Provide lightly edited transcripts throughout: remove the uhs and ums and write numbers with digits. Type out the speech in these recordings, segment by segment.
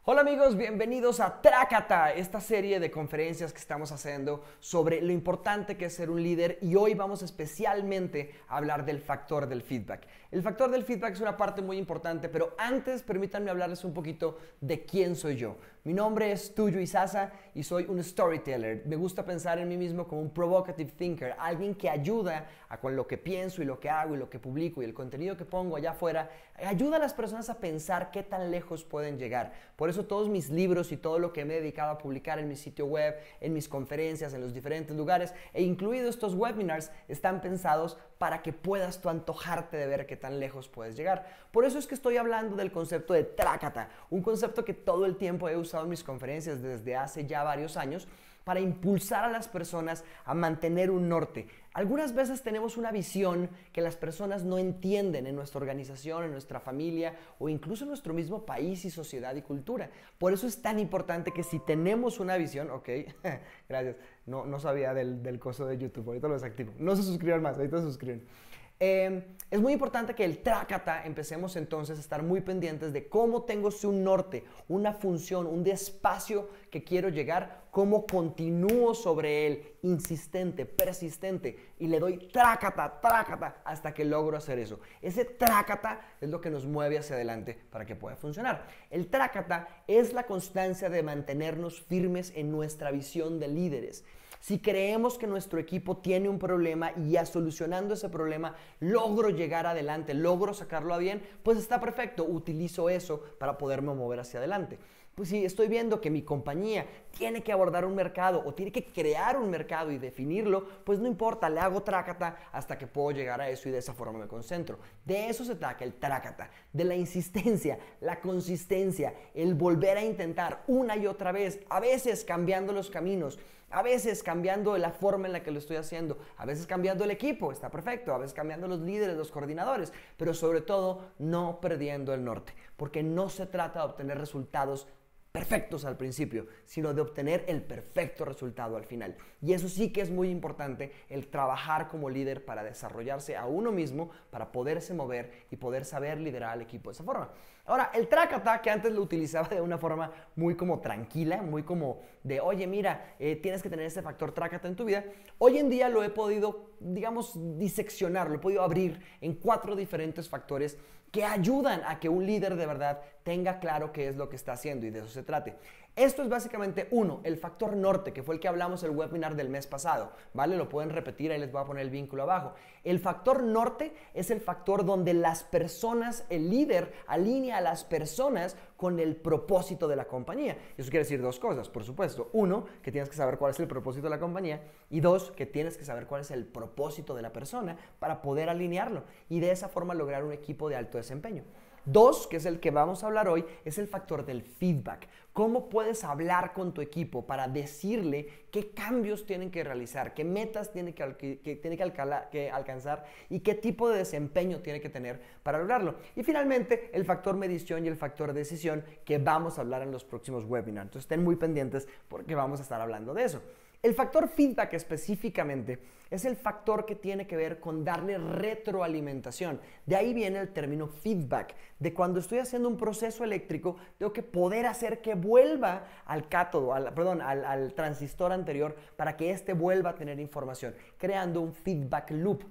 Hola amigos, bienvenidos a Trácata, esta serie de conferencias que estamos haciendo sobre lo importante que es ser un líder, y hoy vamos especialmente a hablar del factor del feedback. El factor del feedback es una parte muy importante, pero antes permítanme hablarles un poquito de quién soy yo. Mi nombre es Tuyo Izaza y soy un storyteller. Me gusta pensar en mí mismo como un provocative thinker, alguien que ayuda con lo que pienso y lo que hago y lo que publico y el contenido que pongo allá afuera, ayuda a las personas a pensar qué tan lejos pueden llegar. Por eso todos mis libros y todo lo que me he dedicado a publicar en mi sitio web, en mis conferencias, en los diferentes lugares, e incluido estos webinars, están pensados para que puedas tú antojarte de ver qué tan lejos puedes llegar. Por eso es que estoy hablando del concepto de Trácata, un concepto que todo el tiempo he usado en mis conferencias desde hace ya varios años, para impulsar a las personas a mantener un norte. Algunas veces tenemos una visión que las personas no entienden en nuestra organización, en nuestra familia o incluso en nuestro mismo país y sociedad y cultura. Por eso es tan importante que si tenemos una visión, ok, gracias, no sabía del coso de YouTube, ahorita lo desactivo. No se suscriban más, ahorita se suscriben. Es muy importante que el Trácata empecemos entonces a estar muy pendientes de cómo tengo un norte, una función, un espacio que quiero llegar, cómo continúo sobre él, insistente, persistente, y le doy Trácata, Trácata, hasta que logro hacer eso. Ese Trácata es lo que nos mueve hacia adelante para que pueda funcionar. El Trácata es la constancia de mantenernos firmes en nuestra visión de líderes. Si creemos que nuestro equipo tiene un problema y ya solucionando ese problema logro llegar adelante, logro sacarlo a bien, pues está perfecto, utilizo eso para poderme mover hacia adelante. Pues si estoy viendo que mi compañía tiene que abordar un mercado o tiene que crear un mercado y definirlo, pues no importa, le hago Trácata hasta que puedo llegar a eso y de esa forma me concentro. De eso se trata el Trácata, de la insistencia, la consistencia, el volver a intentar una y otra vez, a veces cambiando los caminos, a veces cambiando la forma en la que lo estoy haciendo, a veces cambiando el equipo, está perfecto, a veces cambiando los líderes, los coordinadores, pero sobre todo no perdiendo el norte, porque no se trata de obtener resultados perfectos al principio, sino de obtener el perfecto resultado al final. Y eso sí que es muy importante, el trabajar como líder para desarrollarse a uno mismo, para poderse mover y poder saber liderar al equipo de esa forma. Ahora, el Trácata, que antes lo utilizaba de una forma muy como tranquila, muy como de, oye, mira, tienes que tener este factor Trácata en tu vida, hoy en día lo he podido, digamos, diseccionar, lo he podido abrir en 4 diferentes factores que ayudan a que un líder de verdad tenga claro qué es lo que está haciendo, y de eso se trate. Esto es básicamente el factor norte, que fue el que hablamos en el webinar del mes pasado, ¿vale? Lo pueden repetir, ahí les voy a poner el vínculo abajo. El factor norte es el factor donde las personas, el líder alinea a las personas con el propósito de la compañía. Eso quiere decir 2 cosas, por supuesto. 1, que tienes que saber cuál es el propósito de la compañía, y 2, que tienes que saber cuál es el propósito de la persona para poder alinearlo y de esa forma lograr un equipo de alto desempeño. 2, que es el que vamos a hablar hoy, es el factor del feedback. ¿Cómo puedes hablar con tu equipo para decirle qué cambios tienen que realizar, qué metas tiene que alcanzar y qué tipo de desempeño tiene que tener para lograrlo? Y finalmente, el factor medición y el factor decisión, que vamos a hablar en los próximos webinars. Entonces estén muy pendientes porque vamos a estar hablando de eso. El factor feedback específicamente es el factor que tiene que ver con darle retroalimentación. De ahí viene el término feedback. De cuando estoy haciendo un proceso eléctrico, tengo que poder hacer que vuelva al cátodo, al transistor anterior, para que éste vuelva a tener información, creando un feedback loop.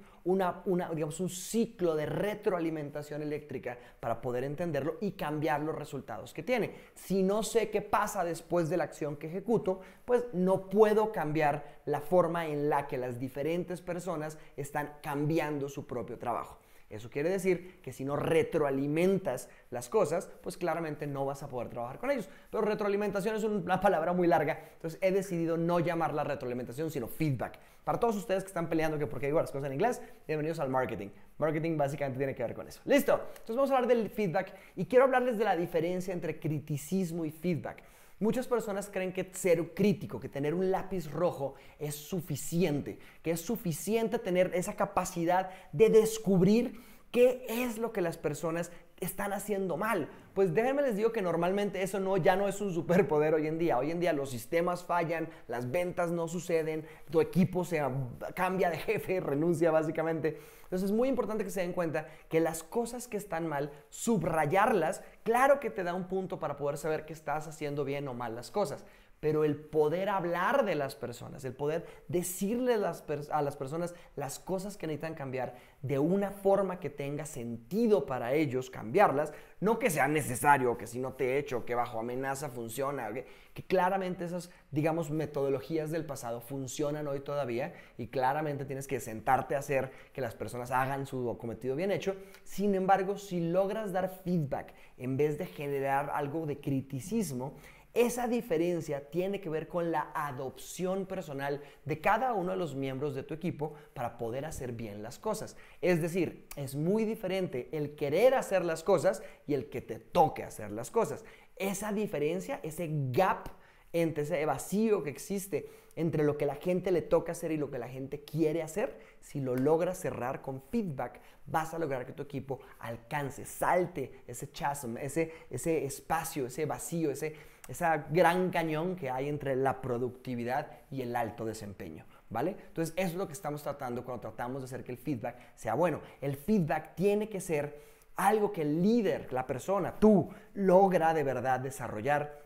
Digamos, un ciclo de retroalimentación eléctrica para poder entenderlo y cambiar los resultados que tiene. Si no sé qué pasa después de la acción que ejecuto, pues no puedo cambiar la forma en la que las diferentes personas están cambiando su propio trabajo. Eso quiere decir que si no retroalimentas las cosas, pues claramente no vas a poder trabajar con ellos. Pero retroalimentación es una palabra muy larga, entonces he decidido no llamarla retroalimentación, sino feedback. Para todos ustedes que están peleando que porque digo las cosas en inglés, bienvenidos al marketing. Marketing básicamente tiene que ver con eso. ¿Listo? Entonces vamos a hablar del feedback y quiero hablarles de la diferencia entre criticismo y feedback. Muchas personas creen que ser crítico, que tener un lápiz rojo es suficiente, que es suficiente tener esa capacidad de descubrir qué es lo que las personas están haciendo mal. Pues déjenme les digo que normalmente eso ya no es un superpoder hoy en día. Hoy en día los sistemas fallan, las ventas no suceden, tu equipo cambia de jefe, renuncia básicamente. Entonces es muy importante que se den cuenta que las cosas que están mal, subrayarlas, Claro que te da un punto para poder saber que estás haciendo bien o mal las cosas, pero el poder hablar de las personas, el poder decirle a las personas las cosas que necesitan cambiar de una forma que tenga sentido para ellos cambiarlas, no que sea necesario, que si no te echo, que bajo amenaza funciona, que claramente esas, digamos, metodologías del pasado funcionan hoy todavía y claramente tienes que sentarte a hacer que las personas hagan su cometido bien hecho. Sin embargo, si logras dar feedback en vez de generar algo de criticismo, esa diferencia tiene que ver con la adopción personal de cada uno de los miembros de tu equipo para poder hacer bien las cosas. Es decir, es muy diferente el querer hacer las cosas y el que te toque hacer las cosas. Esa diferencia, ese gap entre ese vacío que existe entre lo que la gente le toca hacer y lo que la gente quiere hacer, si lo logras cerrar con feedback, vas a lograr que tu equipo alcance, salte ese chasm, ese espacio, ese vacío, esa gran cañón que hay entre la productividad y el alto desempeño, ¿vale? Entonces, eso es lo que estamos tratando cuando tratamos de hacer que el feedback sea bueno. El feedback tiene que ser algo que el líder, la persona, tú, logra de verdad desarrollar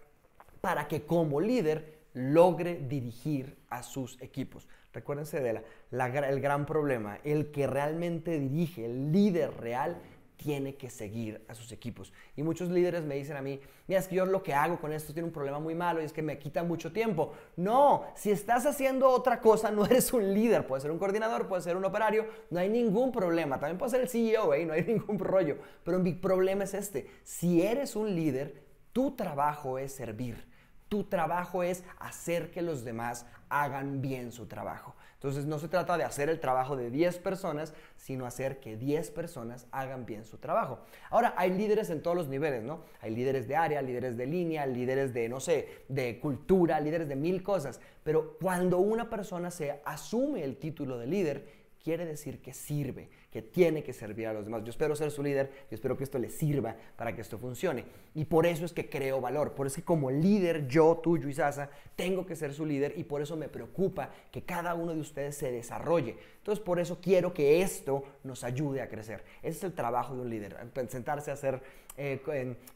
para que como líder logre dirigir a sus equipos. Recuérdense de el gran problema, el que realmente dirige, el líder real, tiene que seguir a sus equipos. Y muchos líderes me dicen a mí, mira, es que yo lo que hago con esto tiene un problema muy malo y es que me quita mucho tiempo. No, si estás haciendo otra cosa, no eres un líder. Puede ser un coordinador, puede ser un operario, no hay ningún problema. También puede ser el CEO, no hay ningún rollo. Pero mi problema es este. Si eres un líder, tu trabajo es servir. Tu trabajo es hacer que los demás hagan bien su trabajo. Entonces no se trata de hacer el trabajo de 10 personas, sino hacer que 10 personas hagan bien su trabajo. Ahora, hay líderes en todos los niveles, ¿no? Hay líderes de área, líderes de línea, líderes de, no sé, de cultura, líderes de 1000 cosas. Pero cuando una persona se asume el título de líder, quiere decir que sirve, que tiene que servir a los demás. Yo espero ser su líder, yo espero que esto le sirva para que esto funcione. Y por eso es que creo valor, por eso es que como líder, yo, tú, Yuisasa, tengo que ser su líder y por eso me preocupa que cada uno de ustedes se desarrolle. Entonces, por eso quiero que esto nos ayude a crecer. Ese es el trabajo de un líder, sentarse a hacer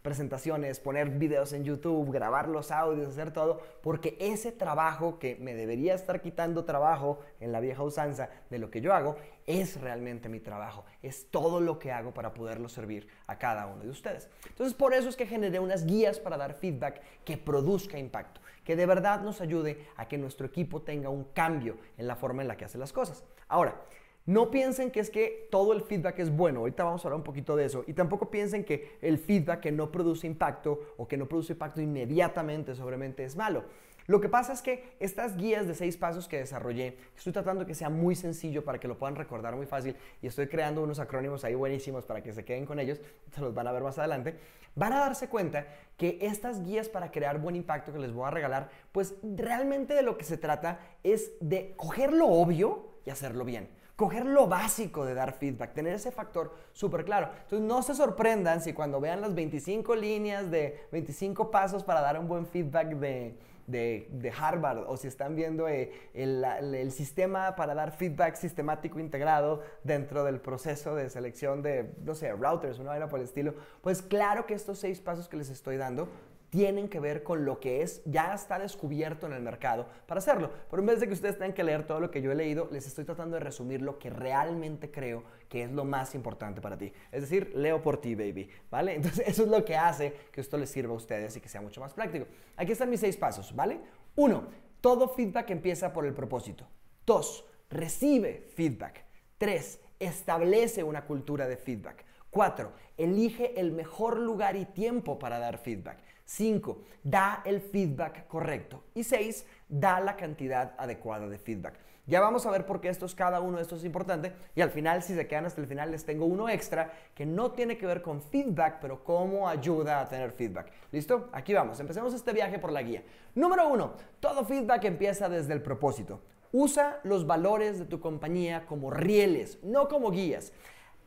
presentaciones, poner videos en YouTube, grabar los audios, hacer todo, porque ese trabajo que me debería estar quitando trabajo en la vieja usanza de lo que yo hago, es realmente mi trabajo, es todo lo que hago para poderlo servir a cada uno de ustedes. Entonces, por eso es que generé unas guías para dar feedback que produzca impacto, que de verdad nos ayude a que nuestro equipo tenga un cambio en la forma en la que hace las cosas. Ahora, no piensen que es que todo el feedback es bueno, ahorita vamos a hablar un poquito de eso, y tampoco piensen que el feedback que no produce impacto o que no produce impacto inmediatamente sobremente es malo. Lo que pasa es que estas guías de 6 pasos que desarrollé, estoy tratando que sea muy sencillo para que lo puedan recordar muy fácil y estoy creando unos acrónimos ahí buenísimos para que se queden con ellos, se los van a ver más adelante. Van a darse cuenta que estas guías para crear buen impacto que les voy a regalar, pues realmente de lo que se trata es de coger lo obvio y hacerlo bien. Coger lo básico de dar feedback, tener ese factor súper claro. Entonces no se sorprendan si cuando vean las 25 líneas de 25 pasos para dar un buen feedback de Harvard o si están viendo el sistema para dar feedback sistemático integrado dentro del proceso de selección de, no sé, routers, una vaina por el estilo, pues claro que estos 6 pasos que les estoy dando tienen que ver con lo que ya está descubierto en el mercado para hacerlo. Pero en vez de que ustedes tengan que leer todo lo que yo he leído, les estoy tratando de resumir lo que realmente creo que es lo más importante para ti. Es decir, leo por ti, baby, ¿vale? Entonces eso es lo que hace que esto les sirva a ustedes y que sea mucho más práctico. Aquí están mis 6 pasos, ¿vale? 1. Todo feedback empieza por el propósito. 2. Recibe feedback. 3. Establece una cultura de feedback. 4. Elige el mejor lugar y tiempo para dar feedback. 5. Da el feedback correcto. Y 6. Da la cantidad adecuada de feedback. Ya vamos a ver por qué cada uno de estos es importante. Y al final, si se quedan hasta el final, les tengo uno extra que no tiene que ver con feedback, pero cómo ayuda a tener feedback. ¿Listo? Aquí vamos. Empecemos este viaje por la guía. Número 1. Todo feedback empieza desde el propósito. Usa los valores de tu compañía como rieles, no como guías.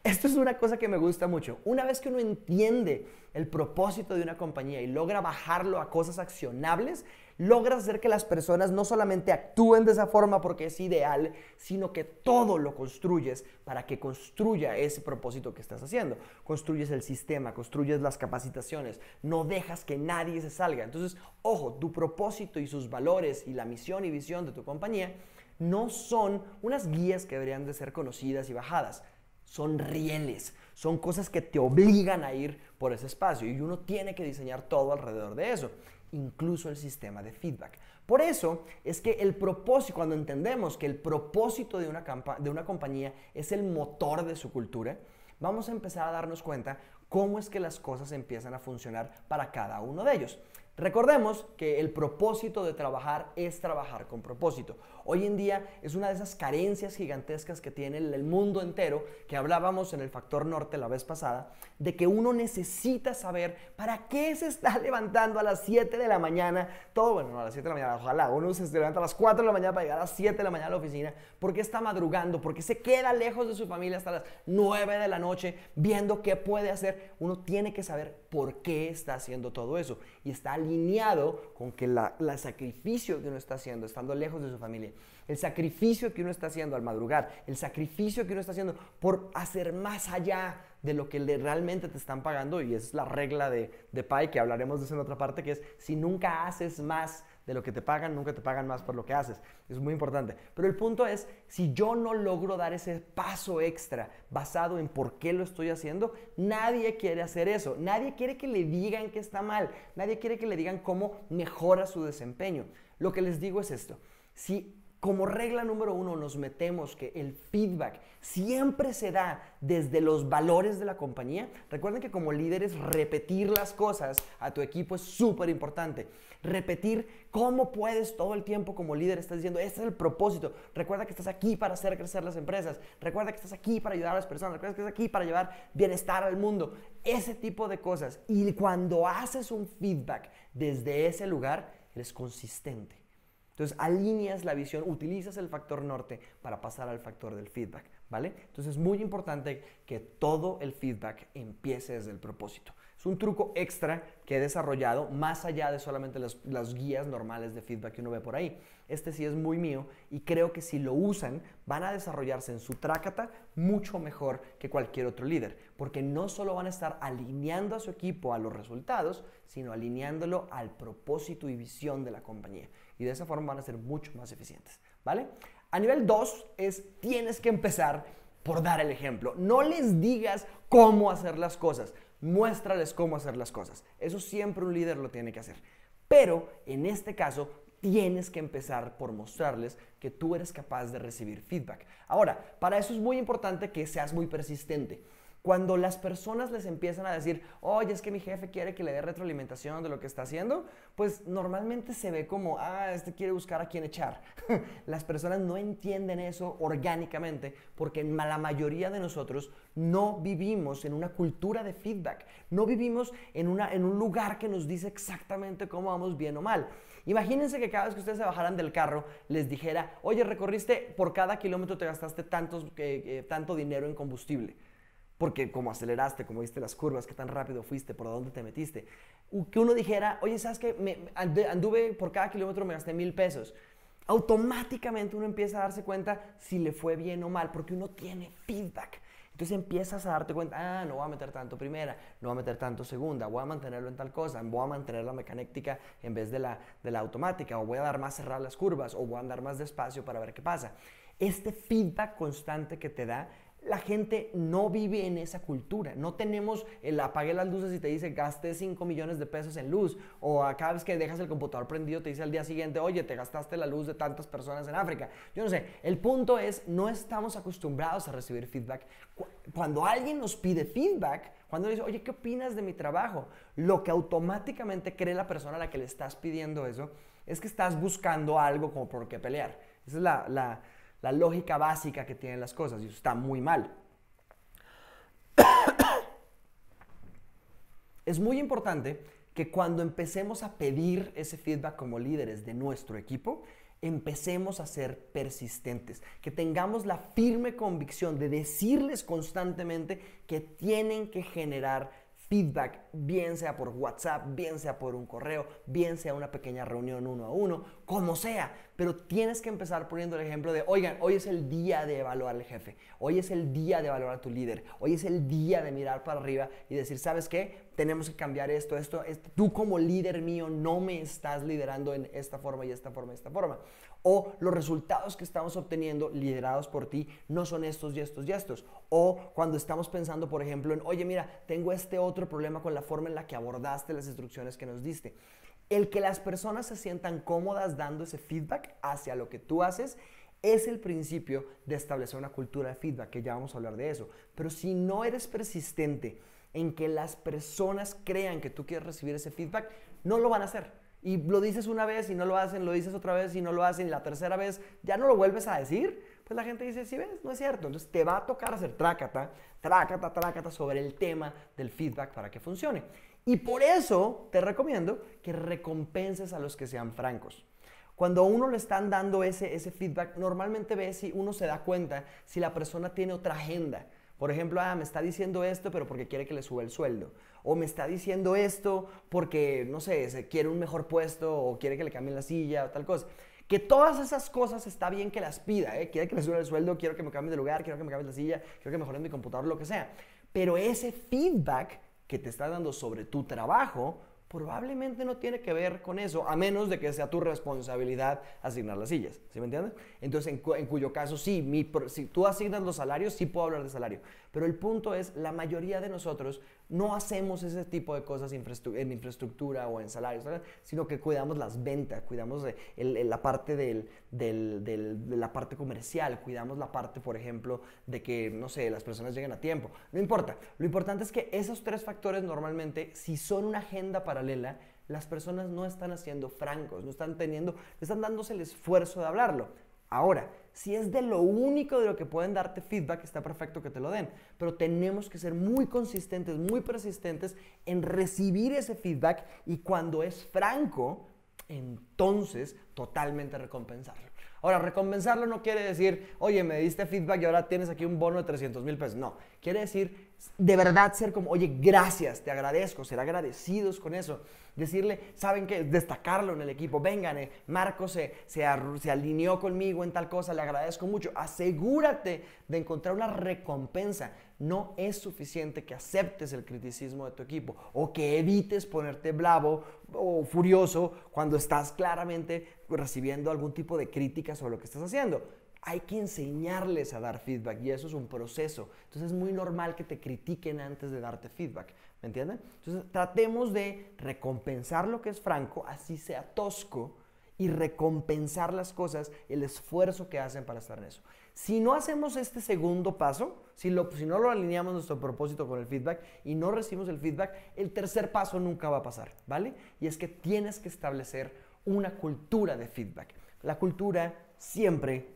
Esto es una cosa que me gusta mucho. Una vez que uno entiende el propósito de una compañía y logra bajarlo a cosas accionables, logras hacer que las personas no solamente actúen de esa forma porque es ideal, sino que todo lo construyes para que construya ese propósito que estás haciendo. Construyes el sistema, construyes las capacitaciones, no dejas que nadie se salga. Entonces, ojo, tu propósito y sus valores y la misión y visión de tu compañía no son unas guías que deberían de ser conocidas y bajadas. Son rieles, son cosas que te obligan a ir por ese espacio y uno tiene que diseñar todo alrededor de eso, incluso el sistema de feedback. Por eso es que el propósito, cuando entendemos que el propósito de una compañía es el motor de su cultura, vamos a empezar a darnos cuenta cómo es que las cosas empiezan a funcionar para cada uno de ellos. Recordemos que el propósito de trabajar es trabajar con propósito. Hoy en día es una de esas carencias gigantescas que tiene el mundo entero, que hablábamos en el Factor Norte la vez pasada, de que uno necesita saber para qué se está levantando a las 7 de la mañana, no a las 7 de la mañana, ojalá, uno se levanta a las 4 de la mañana para llegar a las 7 de la mañana a la oficina, porque está madrugando, porque se queda lejos de su familia hasta las 9 de la noche, viendo qué puede hacer. Uno tiene que saber por qué está haciendo todo eso y está alineado con que el sacrificio que uno está haciendo estando lejos de su familia, el sacrificio que uno está haciendo al madrugar, el sacrificio que uno está haciendo por hacer más allá de lo que realmente te están pagando, y es la regla de Pai, que hablaremos de eso en otra parte, que es si nunca haces más de lo que te pagan, nunca te pagan más por lo que haces. Es muy importante. Pero el punto es, si yo no logro dar ese paso extra basado en por qué lo estoy haciendo, nadie quiere hacer eso. Nadie quiere que le digan que está mal. Nadie quiere que le digan cómo mejora su desempeño. Lo que les digo es esto. Si como regla número 1 nos metemos que el feedback siempre se da desde los valores de la compañía, recuerden que como líderes repetir las cosas a tu equipo es súper importante. Repetir cómo puedes todo el tiempo como líder, estás diciendo, este es el propósito. Recuerda que estás aquí para hacer crecer las empresas. Recuerda que estás aquí para ayudar a las personas. Recuerda que estás aquí para llevar bienestar al mundo. Ese tipo de cosas. Y cuando haces un feedback desde ese lugar, eres consistente. Entonces alineas la visión, utilizas el factor norte para pasar al factor del feedback, ¿vale? Entonces es muy importante que todo el feedback empiece desde el propósito. Es un truco extra que he desarrollado más allá de solamente las guías normales de feedback que uno ve por ahí. Este sí es muy mío y creo que si lo usan van a desarrollarse en su trácata mucho mejor que cualquier otro líder, porque no solo van a estar alineando a su equipo a los resultados, sino alineándolo al propósito y visión de la compañía. Y de esa forma van a ser mucho más eficientes, ¿vale? A nivel 2 tienes que empezar por dar el ejemplo. No les digas cómo hacer las cosas, muéstrales cómo hacer las cosas. Eso siempre un líder lo tiene que hacer. Pero en este caso tienes que empezar por mostrarles que tú eres capaz de recibir feedback. Ahora, para eso es muy importante que seas muy persistente. Cuando las personas les empiezan a decir, oye, es que mi jefe quiere que le dé retroalimentación de lo que está haciendo, pues normalmente se ve como, este quiere buscar a quién echar. Las personas no entienden eso orgánicamente porque la mayoría de nosotros no vivimos en una cultura de feedback. No vivimos en un lugar que nos dice exactamente cómo vamos bien o mal. Imagínense que cada vez que ustedes se bajaran del carro les dijera, oye, recorriste por cada kilómetro te gastaste tanto dinero en combustible. Porque como aceleraste, como viste las curvas, qué tan rápido fuiste, por dónde te metiste. Que uno dijera, oye, ¿sabes qué? Anduve por cada kilómetro, me gasté 1,000 pesos. Automáticamente uno empieza a darse cuenta si le fue bien o mal, porque uno tiene feedback. Entonces empiezas a darte cuenta, no voy a meter tanto primera, no voy a meter tanto segunda, voy a mantenerlo en tal cosa, voy a mantener la mecánica en vez de la automática, o voy a dar más cerrar las curvas, o voy a andar más despacio para ver qué pasa. Este feedback constante que te da, la gente no vive en esa cultura. No tenemos el apague las luces y te dice gasté 5 millones de pesos en luz, o cada vez que dejas el computador prendido te dice al día siguiente, oye, te gastaste la luz de tantas personas en África. Yo no sé, el punto es, no estamos acostumbrados a recibir feedback. Cuando alguien nos pide feedback, cuando le dice, oye, ¿qué opinas de mi trabajo? Lo que automáticamente cree la persona a la que le estás pidiendo eso es que estás buscando algo como por qué pelear. Esa es la lógica básica que tienen las cosas, y eso está muy mal. Es muy importante que cuando empecemos a pedir ese feedback como líderes de nuestro equipo, empecemos a ser persistentes, que tengamos la firme convicción de decirles constantemente que tienen que generar feedback, bien sea por WhatsApp, bien sea por un correo, bien sea una pequeña reunión 1 a 1, como sea, pero tienes que empezar poniendo el ejemplo de, oigan, hoy es el día de evaluar al jefe, hoy es el día de evaluar a tu líder, hoy es el día de mirar para arriba y decir, ¿sabes qué? Tenemos que cambiar esto, tú como líder mío no me estás liderando en esta forma y esta forma y esta forma. O los resultados que estamos obteniendo liderados por ti no son estos y estos y estos. O cuando estamos pensando, por ejemplo, en, oye, mira, tengo este otro problema con la forma en la que abordaste las instrucciones que nos diste. El que las personas se sientan cómodas dando ese feedback hacia lo que tú haces es el principio de establecer una cultura de feedback, que ya vamos a hablar de eso. Pero si no eres persistente en que las personas crean que tú quieres recibir ese feedback, no lo van a hacer. Y lo dices una vez y no lo hacen, lo dices otra vez y no lo hacen, y la tercera vez ya no lo vuelves a decir, pues la gente dice, sí ves, no es cierto. Entonces te va a tocar hacer trácata sobre el tema del feedback para que funcione. Y por eso te recomiendo que recompenses a los que sean francos. Cuando a uno le están dando ese feedback, normalmente ves si uno se da cuenta si la persona tiene otra agenda. Por ejemplo, me está diciendo esto, pero porque quiere que le suba el sueldo. O me está diciendo esto porque, no sé, se quiere un mejor puesto o quiere que le cambien la silla o tal cosa. Que todas esas cosas está bien que las pida, ¿eh? Quiere que le suba el sueldo, quiero que me cambie de lugar, quiero que me cambie la silla, quiero que mejore mi computador, lo que sea. Pero ese feedback que te está dando sobre tu trabajo probablemente no tiene que ver con eso, a menos de que sea tu responsabilidad asignar las sillas, ¿sí me entiendes? Entonces, en cuyo caso sí, si tú asignas los salarios, sí puedo hablar de salario. Pero el punto es, la mayoría de nosotros no hacemos ese tipo de cosas en infraestructura o en salarios, ¿sabes? Sino que cuidamos las ventas, cuidamos la parte de la parte comercial, cuidamos la parte, por ejemplo, de que, no sé, las personas lleguen a tiempo. No importa, lo importante es que esos tres factores normalmente, si son una agenda paralela, las personas no están haciendo francos, no están dándose el esfuerzo de hablarlo. Ahora, si es de lo único de lo que pueden darte feedback, está perfecto que te lo den, pero tenemos que ser muy consistentes, muy persistentes en recibir ese feedback, y cuando es franco, entonces totalmente recompensarlo. Ahora, recompensarlo no quiere decir, oye, me diste feedback y ahora tienes aquí un bono de 300,000 pesos. No, quiere decir de verdad ser como, oye, gracias, te agradezco, ser agradecidos con eso. Decirle, ¿saben qué? Destacarlo en el equipo. Vengan, Marco se alineó conmigo en tal cosa, le agradezco mucho. Asegúrate de encontrar una recompensa. No es suficiente que aceptes el criticismo de tu equipo o que evites ponerte bravo o furioso cuando estás claramente recibiendo algún tipo de crítica sobre lo que estás haciendo. Hay que enseñarles a dar feedback y eso es un proceso. Entonces es muy normal que te critiquen antes de darte feedback, ¿me entienden? Entonces tratemos de recompensar lo que es franco, así sea tosco, y recompensar las cosas, el esfuerzo que hacen para estar en eso. Si no hacemos este segundo paso, si no lo alineamos nuestro propósito con el feedback y no recibimos el feedback, el tercer paso nunca va a pasar, ¿vale? Y es que tienes que establecer una cultura de feedback. La cultura siempre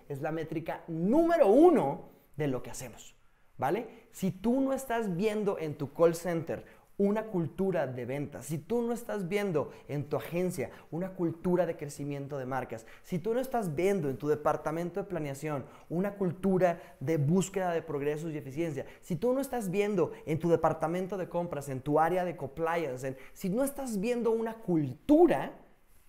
es la métrica número 1 de lo que hacemos, ¿vale? Si tú no estás viendo en tu call center una cultura de ventas, si tú no estás viendo en tu agencia una cultura de crecimiento de marcas, si tú no estás viendo en tu departamento de planeación una cultura de búsqueda de progresos y eficiencia, si tú no estás viendo en tu departamento de compras, en tu área de compliance, si no estás viendo una cultura,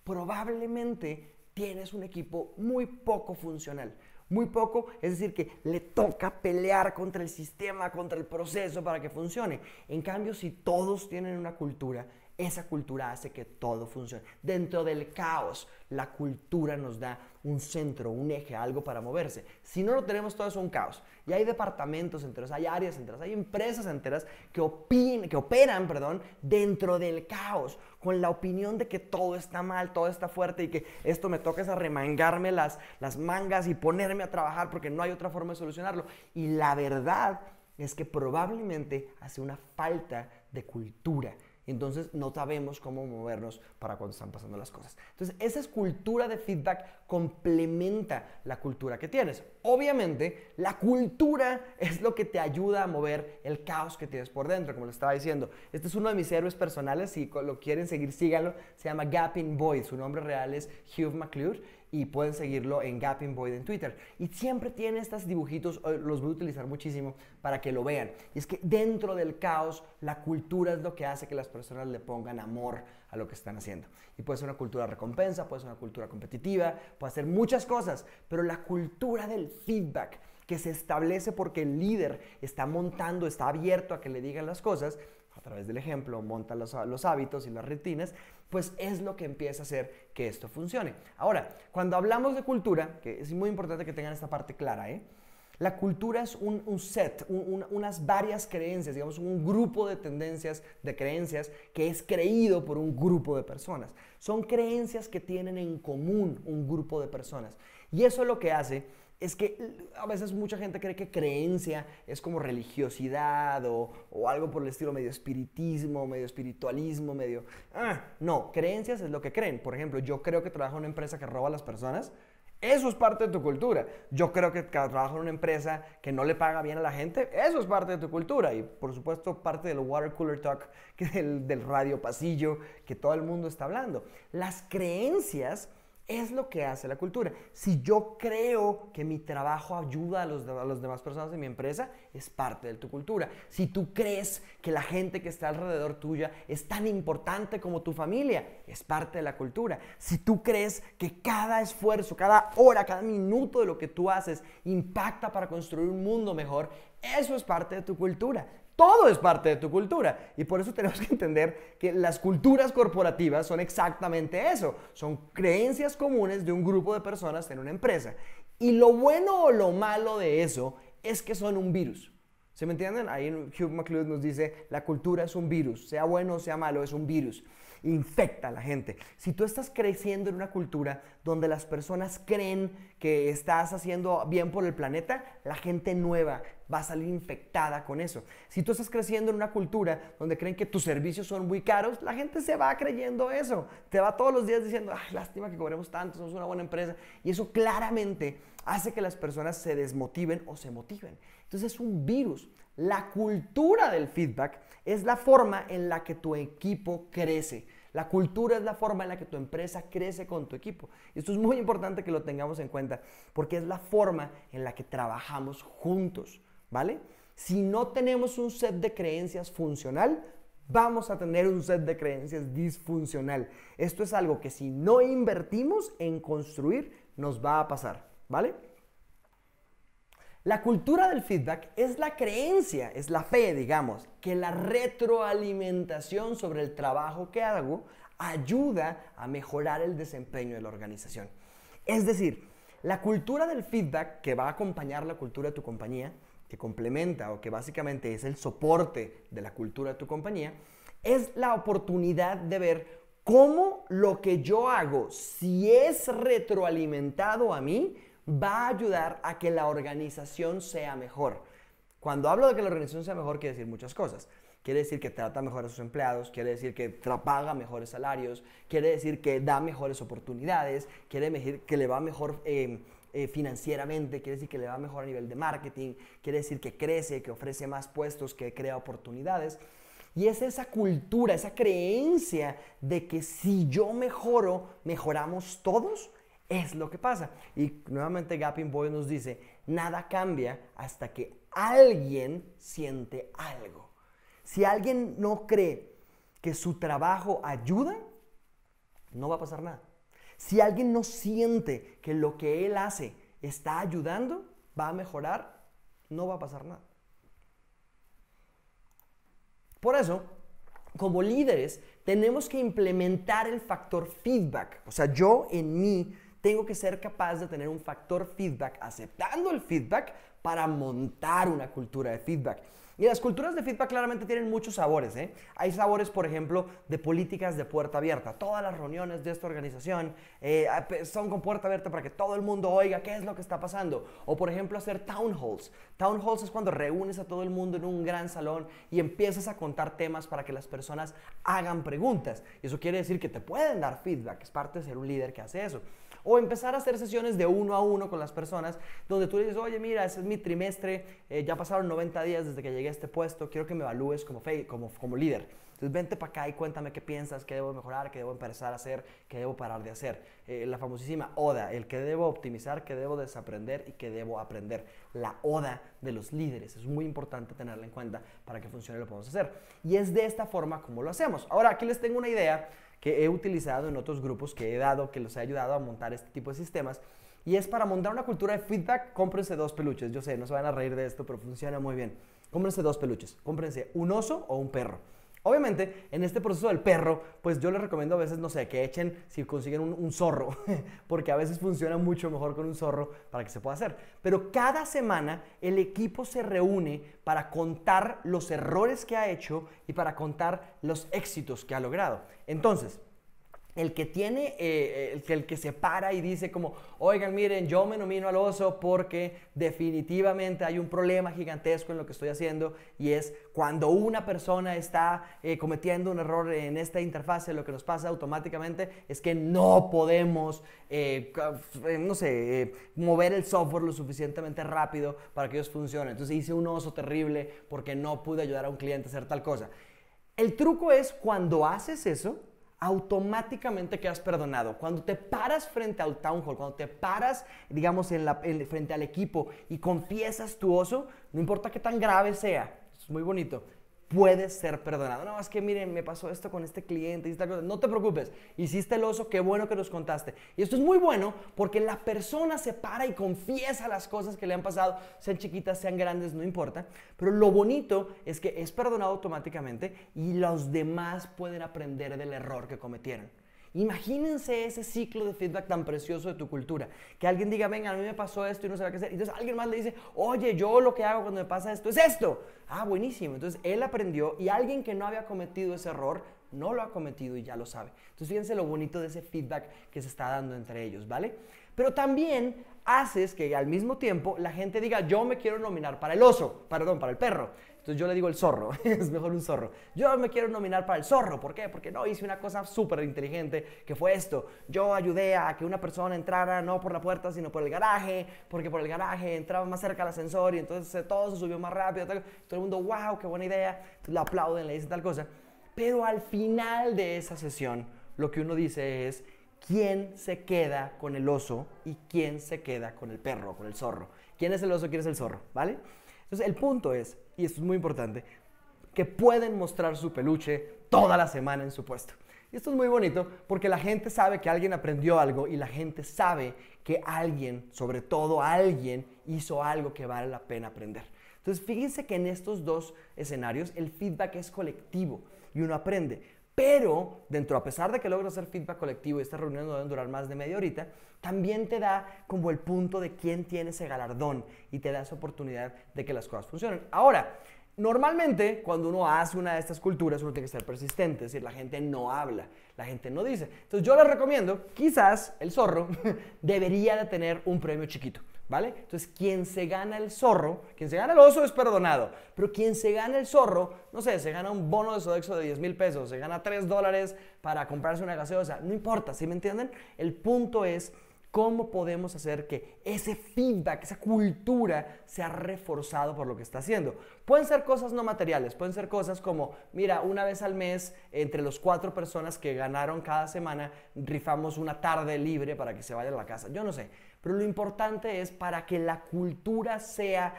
probablemente tienes un equipo muy poco funcional. Muy poco, es decir, que le toca pelear contra el sistema, contra el proceso para que funcione. En cambio, si todos tienen una cultura, esa cultura hace que todo funcione. Dentro del caos, la cultura nos da un centro, un eje, algo para moverse. Si no lo tenemos, todo es un caos. Y hay departamentos enteros, hay áreas enteras, hay empresas enteras que operan dentro del caos, con la opinión de que todo está mal, todo está fuerte y que esto me toca es arremangarme las mangas y ponerme a trabajar porque no hay otra forma de solucionarlo. Y la verdad es que probablemente hace una falta de cultura. Entonces no sabemos cómo movernos para cuando están pasando las cosas. Entonces esa cultura de feedback complementa la cultura que tienes. obviamente, la cultura es lo que te ayuda a mover el caos que tienes por dentro, como les estaba diciendo. Este es uno de mis héroes personales, si lo quieren seguir, síganlo. Se llama Gaping Boyd, su nombre real es Hugh McClure y pueden seguirlo en Gaping Boyd en Twitter. Y siempre tiene estos dibujitos, los voy a utilizar muchísimo para que lo vean. Y es que dentro del caos, la cultura es lo que hace que las personas le pongan amor a lo que están haciendo. Y puede ser una cultura de recompensa, puede ser una cultura competitiva, puede ser muchas cosas, pero la cultura del feedback que se establece porque el líder está montando, está abierto a que le digan las cosas, a través del ejemplo, monta los hábitos y las rutinas, pues es lo que empieza a hacer que esto funcione. Ahora, cuando hablamos de cultura, que es muy importante que tengan esta parte clara, la cultura es un set, unas varias creencias, digamos un grupo de tendencias, de creencias que es creído por un grupo de personas. Son creencias que tienen en común un grupo de personas. Y eso lo que hace es que a veces mucha gente cree que creencia es como religiosidad o algo por el estilo medio espiritismo, medio espiritualismo, medio... no, creencias es lo que creen. Por ejemplo, yo creo que trabajo en una empresa que roba a las personas. Eso es parte de tu cultura. Yo creo que trabajo en una empresa que no le paga bien a la gente. Eso es parte de tu cultura. Y por supuesto parte del water cooler talk, que del radio pasillo, que todo el mundo está hablando. Las creencias es lo que hace la cultura. Si yo creo que mi trabajo ayuda a las demás personas de mi empresa, es parte de tu cultura. Si tú crees que la gente que está alrededor tuya es tan importante como tu familia, es parte de la cultura. Si tú crees que cada esfuerzo, cada hora, cada minuto de lo que tú haces impacta para construir un mundo mejor, eso es parte de tu cultura. Todo es parte de tu cultura y por eso tenemos que entender que las culturas corporativas son exactamente eso. Son creencias comunes de un grupo de personas en una empresa. Y lo bueno o lo malo de eso es que son un virus. ¿Se me entienden? Ahí Hugh McClure nos dice, la cultura es un virus. Sea bueno o sea malo, es un virus. Infecta a la gente. Si tú estás creciendo en una cultura donde las personas creen que estás haciendo bien por el planeta, la gente nueva va a salir infectada con eso. Si tú estás creciendo en una cultura donde creen que tus servicios son muy caros, la gente se va creyendo eso. Te va todos los días diciendo, ay, lástima que cobremos tanto, somos una buena empresa. Y eso claramente hace que las personas se desmotiven o se motiven. Entonces es un virus. La cultura del feedback es la forma en la que tu equipo crece. La cultura es la forma en la que tu empresa crece con tu equipo. Y esto es muy importante que lo tengamos en cuenta porque es la forma en la que trabajamos juntos, ¿vale? Si no tenemos un set de creencias funcional, vamos a tener un set de creencias disfuncional. Esto es algo que si no invertimos en construir, nos va a pasar, ¿vale? La cultura del feedback es la creencia, es la fe, digamos, que la retroalimentación sobre el trabajo que hago ayuda a mejorar el desempeño de la organización. Es decir, la cultura del feedback que va a acompañar la cultura de tu compañía, que complementa o que básicamente es el soporte de la cultura de tu compañía, es la oportunidad de ver cómo lo que yo hago, si es retroalimentado a mí, va a ayudar a que la organización sea mejor. Cuando hablo de que la organización sea mejor, quiere decir muchas cosas. Quiere decir que trata mejor a sus empleados, quiere decir que paga mejores salarios, quiere decir que da mejores oportunidades, quiere decir que le va mejor financieramente, quiere decir que le va mejor a nivel de marketing, quiere decir que crece, que ofrece más puestos, que crea oportunidades. Y es esa cultura, esa creencia de que si yo mejoro, mejoramos todos. Es lo que pasa. Y nuevamente Gaping Boyd nos dice, nada cambia hasta que alguien siente algo. Si alguien no cree que su trabajo ayuda, no va a pasar nada. Si alguien no siente que lo que él hace está ayudando, va a mejorar, no va a pasar nada. Por eso, como líderes, tenemos que implementar el factor feedback. O sea, yo en mí tengo que ser capaz de tener un factor feedback, aceptando el feedback para montar una cultura de feedback. Y las culturas de feedback claramente tienen muchos sabores, ¿eh? Hay sabores, por ejemplo, de políticas de puerta abierta. Todas las reuniones de esta organización son con puerta abierta para que todo el mundo oiga qué es lo que está pasando. O, por ejemplo, hacer town halls. Town halls es cuando reúnes a todo el mundo en un gran salón y empiezas a contar temas para que las personas hagan preguntas. Y eso quiere decir que te pueden dar feedback. Es parte de ser un líder que hace eso. O empezar a hacer sesiones de 1 a 1 con las personas, donde tú le dices, oye, mira, ese es mi trimestre, ya pasaron 90 días desde que llegué a este puesto, quiero que me evalúes como líder. Entonces vente para acá y cuéntame qué piensas, qué debo mejorar, qué debo empezar a hacer, qué debo parar de hacer. La famosísima ODA, el que debo optimizar, qué debo desaprender y qué debo aprender. La ODA de los líderes, es muy importante tenerla en cuenta para que funcione, lo podemos hacer. Y es de esta forma como lo hacemos. Ahora, aquí les tengo una idea que he utilizado en otros grupos que he dado, que los he ayudado a montar este tipo de sistemas. Y es para montar una cultura de feedback, cómprense 2 peluches. Yo sé, no se van a reír de esto, pero funciona muy bien. Cómprense 2 peluches. Cómprense un oso o un perro. Obviamente, en este proceso del perro, pues yo les recomiendo a veces, no sé, que echen, si consiguen un zorro, porque a veces funciona mucho mejor con un zorro para que se pueda hacer. Pero cada semana el equipo se reúne para contar los errores que ha hecho y para contar los éxitos que ha logrado. Entonces, el que se para y dice como, oigan, miren, yo me nomino al oso porque definitivamente hay un problema gigantesco en lo que estoy haciendo, y es cuando una persona está cometiendo un error en esta interfase, lo que nos pasa automáticamente es que no podemos, mover el software lo suficientemente rápido para que ellos funcionen. Entonces hice un oso terrible porque no pude ayudar a un cliente a hacer tal cosa. El truco es cuando haces eso, automáticamente quedas perdonado. Cuando te paras frente al town hall, cuando te paras, digamos, frente al equipo y confiesas tu oso, no importa qué tan grave sea, es muy bonito, puedes ser perdonado. No, es que miren, me pasó esto con este cliente y esta cosa. No te preocupes, hiciste el oso, qué bueno que nos contaste. Y esto es muy bueno porque la persona se para y confiesa las cosas que le han pasado, sean chiquitas, sean grandes, no importa. Pero lo bonito es que es perdonado automáticamente y los demás pueden aprender del error que cometieron. Imagínense ese ciclo de feedback tan precioso de tu cultura. Que alguien diga, venga, a mí me pasó esto y no sabe qué hacer. Entonces alguien más le dice, oye, yo lo que hago cuando me pasa esto es esto. Ah, buenísimo. Entonces él aprendió y alguien que no había cometido ese error, no lo ha cometido y ya lo sabe. Entonces fíjense lo bonito de ese feedback que se está dando entre ellos, ¿vale? Pero también haces que al mismo tiempo la gente diga, yo me quiero nominar para el oso, perdón, para el perro. Entonces yo le digo el zorro, es mejor un zorro. Yo me quiero nominar para el zorro, ¿por qué? Porque no, hice una cosa súper inteligente, que fue esto. Yo ayudé a que una persona entrara no por la puerta, sino por el garaje, porque por el garaje entraba más cerca al ascensor y entonces todo se subió más rápido. Todo el mundo, wow, qué buena idea. Entonces lo aplauden, le dicen tal cosa. Pero al final de esa sesión, lo que uno dice es, ¿quién se queda con el oso y quién se queda con el perro, con el zorro? ¿Quién es el oso, quién es el zorro? ¿Vale? Entonces el punto es, y esto es muy importante, que pueden mostrar su peluche toda la semana en su puesto. Y esto es muy bonito porque la gente sabe que alguien aprendió algo y la gente sabe que alguien, sobre todo alguien, hizo algo que vale la pena aprender. Entonces fíjense que en estos dos escenarios el feedback es colectivo y uno aprende. Pero dentro, a pesar de que logro hacer feedback colectivo y estas reuniones no deben durar más de media horita, también te da como el punto de quién tiene ese galardón y te da esa oportunidad de que las cosas funcionen. Ahora, normalmente cuando uno hace una de estas culturas uno tiene que ser persistente, es decir, la gente no habla, la gente no dice. Entonces yo les recomiendo, quizás el zorro debería de tener un premio chiquito. ¿Vale? Entonces, quien se gana el zorro, quien se gana el oso es perdonado, pero quien se gana el zorro, no sé, se gana un bono de Sodexo de 10,000 pesos, se gana $3 para comprarse una gaseosa, no importa, ¿sí me entienden? El punto es cómo podemos hacer que ese feedback, esa cultura sea reforzado por lo que está haciendo. Pueden ser cosas no materiales, pueden ser cosas como, mira, una vez al mes, entre los 4 personas que ganaron cada semana, rifamos una tarde libre para que se vayan a la casa, yo no sé. Pero lo importante es, para que la cultura sea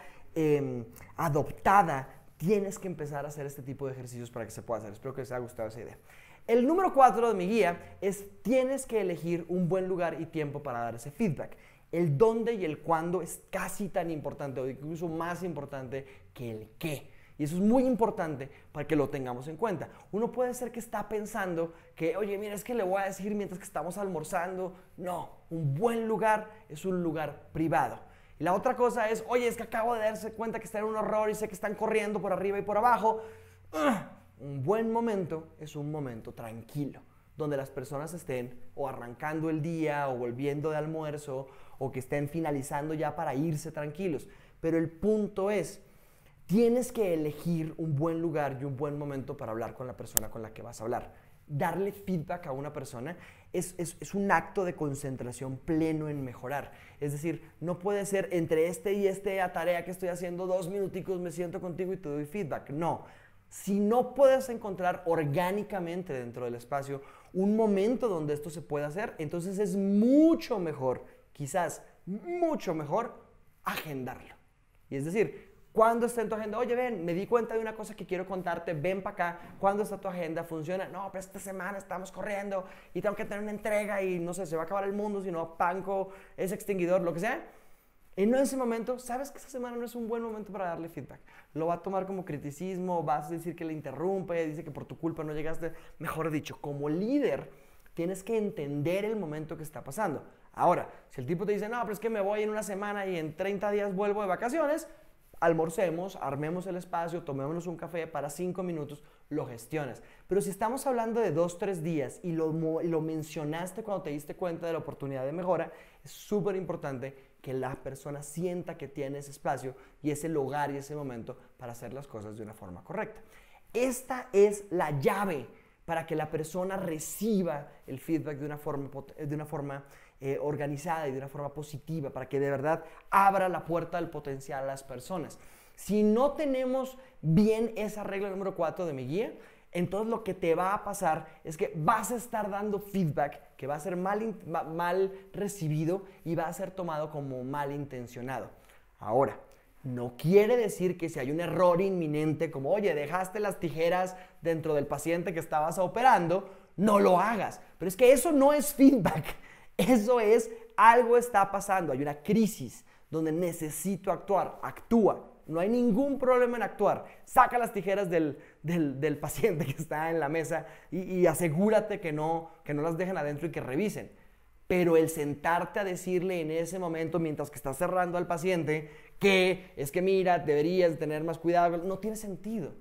adoptada, tienes que empezar a hacer este tipo de ejercicios para que se pueda hacer. Espero que les haya gustado esa idea. El número 4 de mi guía es, tienes que elegir un buen lugar y tiempo para dar ese feedback. El dónde y el cuándo es casi tan importante, o incluso más importante que el qué. Y eso es muy importante para que lo tengamos en cuenta. Uno puede ser que está pensando que, oye, mira, es que le voy a decir mientras que estamos almorzando. No, un buen lugar es un lugar privado. Y la otra cosa es, oye, es que acabo de darse cuenta que está en un error y sé que están corriendo por arriba y por abajo. Un buen momento es un momento tranquilo, donde las personas estén o arrancando el día o volviendo de almuerzo o que estén finalizando ya para irse tranquilos. Pero el punto es, tienes que elegir un buen lugar y un buen momento para hablar con la persona con la que vas a hablar. darle feedback a una persona es un acto de concentración pleno en mejorar. Es decir, no puede ser entre este y esta tarea que estoy haciendo 2 minuticos, me siento contigo y te doy feedback. No. Si no puedes encontrar orgánicamente dentro del espacio un momento donde esto se pueda hacer, entonces es mucho mejor, quizás mucho mejor, agendarlo. Y es decir, ¿cuándo está en tu agenda? Oye, ven, me di cuenta de una cosa que quiero contarte, ven para acá. ¿Cuándo está tu agenda? ¿Funciona? No, pero esta semana estamos corriendo y tengo que tener una entrega y no sé, se va a acabar el mundo, si no apago ese extinguidor, lo que sea. En ese momento, sabes que esta semana no es un buen momento para darle feedback. Lo va a tomar como criticismo, vas a decir que le interrumpe, dice que por tu culpa no llegaste. Mejor dicho, como líder, tienes que entender el momento que está pasando. Ahora, si el tipo te dice, no, pero es que me voy en una semana y en 30 días vuelvo de vacaciones, almorcemos, armemos el espacio, tomémonos un café para 5 minutos, lo gestionas. Pero si estamos hablando de 2, 3 días y lo mencionaste cuando te diste cuenta de la oportunidad de mejora, es súper importante que la persona sienta que tiene ese espacio y ese lugar y ese momento para hacer las cosas de una forma correcta. Esta es la llave para que la persona reciba el feedback de una forma organizada y de una forma positiva, para que de verdad abra la puerta del potencial a las personas. Si no tenemos bien esa regla número 4 de mi guía, entonces lo que te va a pasar es que vas a estar dando feedback que va a ser mal recibido y va a ser tomado como malintencionado. Ahora, no quiere decir que si hay un error inminente, como, oye, dejaste las tijeras dentro del paciente que estabas operando, no lo hagas. Pero es que eso no es feedback. Eso es, algo está pasando, hay una crisis donde necesito actuar. Actúa. No hay ningún problema en actuar. Saca las tijeras del paciente que está en la mesa y asegúrate que no las dejen adentro y que revisen. Pero el sentarte a decirle en ese momento, mientras que estás cerrando al paciente, que es que mira, deberías tener más cuidado, no tiene sentido.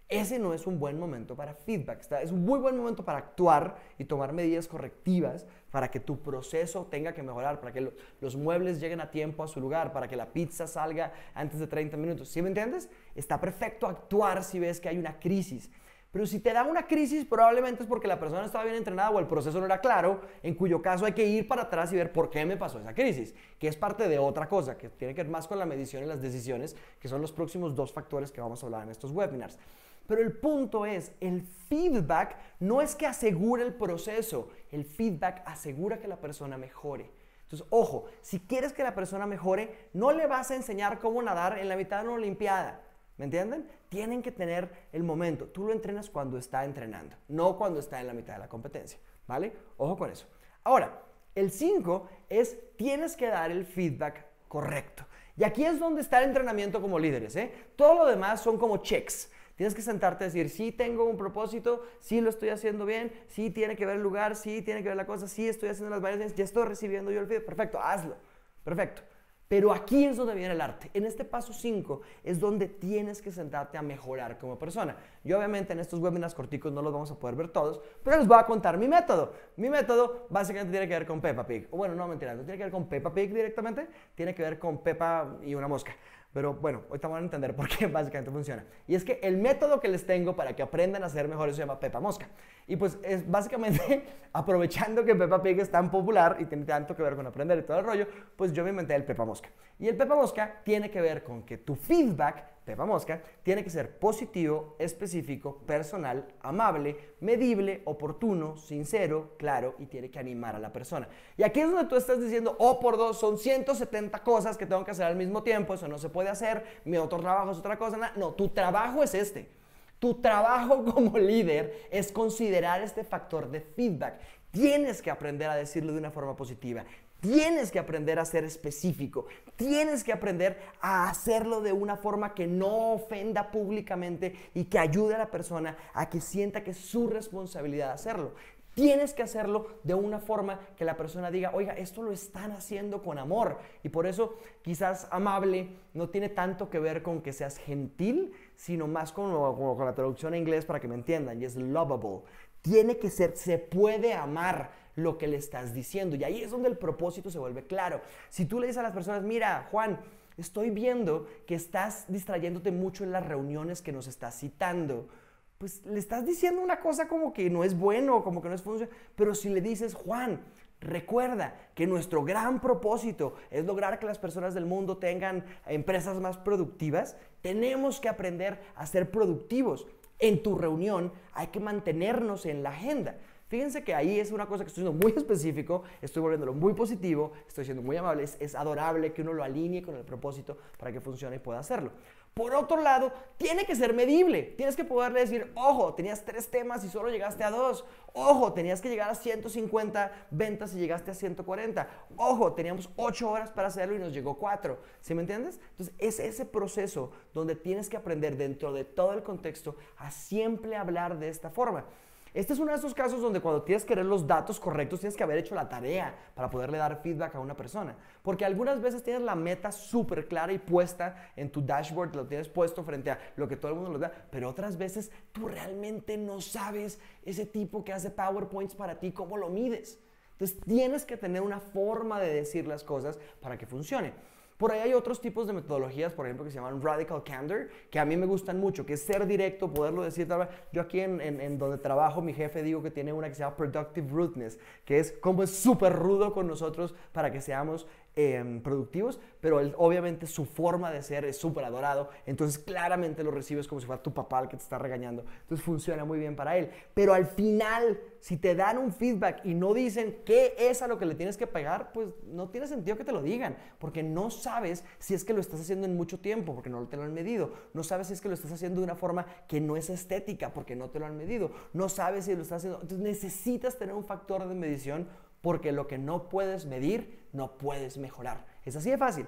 Ese no es un buen momento para feedback. Es un muy buen momento para actuar y tomar medidas correctivas para que tu proceso tenga que mejorar, para que los muebles lleguen a tiempo a su lugar, para que la pizza salga antes de 30 minutos. ¿Sí me entiendes? Está perfecto actuar si ves que hay una crisis. Pero si te da una crisis, probablemente es porque la persona estaba bien entrenada o el proceso no era claro, en cuyo caso hay que ir para atrás y ver por qué me pasó esa crisis, que es parte de otra cosa, que tiene que ver más con la medición y las decisiones, que son los próximos 2 factores que vamos a hablar en estos webinars. Pero el punto es, el feedback no es que asegure el proceso, el feedback asegura que la persona mejore. Entonces, ojo, si quieres que la persona mejore, no le vas a enseñar cómo nadar en la mitad de una olimpiada. ¿Me entienden? Tienen que tener el momento. Tú lo entrenas cuando está entrenando, no cuando está en la mitad de la competencia, ¿vale? Ojo con eso. Ahora, el 5 es, tienes que dar el feedback correcto. Y aquí es donde está el entrenamiento como líderes, ¿eh? Todo lo demás son como checks. Tienes que sentarte a decir, sí tengo un propósito, sí lo estoy haciendo bien, sí tiene que ver el lugar, sí tiene que ver la cosa, sí estoy haciendo las variaciones, ya estoy recibiendo yo el feedback. Perfecto, hazlo. Perfecto. Pero aquí es donde viene el arte. En este paso 5 es donde tienes que sentarte a mejorar como persona. Yo obviamente en estos webinars corticos no los vamos a poder ver todos, pero les voy a contar mi método. Mi método básicamente tiene que ver con Peppa Pig. O bueno, no, mentira, no tiene que ver con Peppa Pig directamente, tiene que ver con Peppa y una mosca. Pero bueno, ahorita van a entender por qué básicamente funciona. Y es que el método que les tengo para que aprendan a ser mejores se llama Peppa Mosca. Y pues es básicamente aprovechando que Peppa Pig es tan popular y tiene tanto que ver con aprender y todo el rollo, pues yo me inventé el Peppa Mosca. Y el Peppa Mosca tiene que ver con que tu feedback, Peppa Mosca, tiene que ser positivo, específico, personal, amable, medible, oportuno, sincero, claro y tiene que animar a la persona. Y aquí es donde tú estás diciendo, oh por dos, son 170 cosas que tengo que hacer al mismo tiempo, eso no se puede hacer, mi otro trabajo es otra cosa. No, tu trabajo es este. Tu trabajo como líder es considerar este factor de feedback. Tienes que aprender a decirlo de una forma positiva. Tienes que aprender a ser específico. Tienes que aprender a hacerlo de una forma que no ofenda públicamente y que ayude a la persona a que sienta que es su responsabilidad hacerlo. Tienes que hacerlo de una forma que la persona diga, oiga, esto lo están haciendo con amor. Y por eso quizás amable no tiene tanto que ver con que seas gentil, sino más con la traducción en inglés para que me entiendan, y es lovable. Tiene que ser, se puede amar lo que le estás diciendo. Y ahí es donde el propósito se vuelve claro. Si tú le dices a las personas, mira, Juan, estoy viendo que estás distrayéndote mucho en las reuniones que nos estás citando. pues le estás diciendo una cosa como que no es bueno, como que no es funcional. Pero si le dices, Juan, recuerda que nuestro gran propósito es lograr que las personas del mundo tengan empresas más productivas, tenemos que aprender a ser productivos. En tu reunión hay que mantenernos en la agenda. Fíjense que ahí es una cosa que estoy siendo muy específico, estoy volviéndolo muy positivo, estoy siendo muy amable, es adorable que uno lo alinee con el propósito para que funcione y pueda hacerlo. Por otro lado, tiene que ser medible. Tienes que poderle decir, ojo, tenías 3 temas y solo llegaste a 2. Ojo, tenías que llegar a 150 ventas y llegaste a 140. Ojo, teníamos 8 horas para hacerlo y nos llegó 4. ¿Sí me entiendes? Entonces, es ese proceso donde tienes que aprender dentro de todo el contexto a siempre hablar de esta forma. Este es uno de esos casos donde cuando tienes que querer los datos correctos, tienes que haber hecho la tarea para poderle dar feedback a una persona. Porque algunas veces tienes la meta súper clara y puesta en tu dashboard, lo tienes puesto frente a lo que todo el mundo nos da, pero otras veces tú realmente no sabes ese tipo que hace PowerPoints para ti, cómo lo mides. Entonces tienes que tener una forma de decir las cosas para que funcione. Por ahí hay otros tipos de metodologías, por ejemplo, que se llaman Radical Candor, que a mí me gustan mucho, que es ser directo, poderlo decir. Yo aquí en donde trabajo, mi jefe digo que tiene una que se llama Productive Rudeness, que es como es súper rudo con nosotros para que seamos productivos, pero obviamente su forma de ser es súper adorado, entonces claramente lo recibes como si fuera tu papá el que te está regañando, entonces funciona muy bien para él. Pero al final, si te dan un feedback y no dicen qué es a lo que le tienes que pegar, pues no tiene sentido que te lo digan, porque no sabes si es que lo estás haciendo en mucho tiempo, porque no te lo han medido, no sabes si es que lo estás haciendo de una forma que no es estética, porque no te lo han medido, no sabes si lo estás haciendo, entonces necesitas tener un factor de medición, porque lo que no puedes medir, no puedes mejorar. Es así de fácil.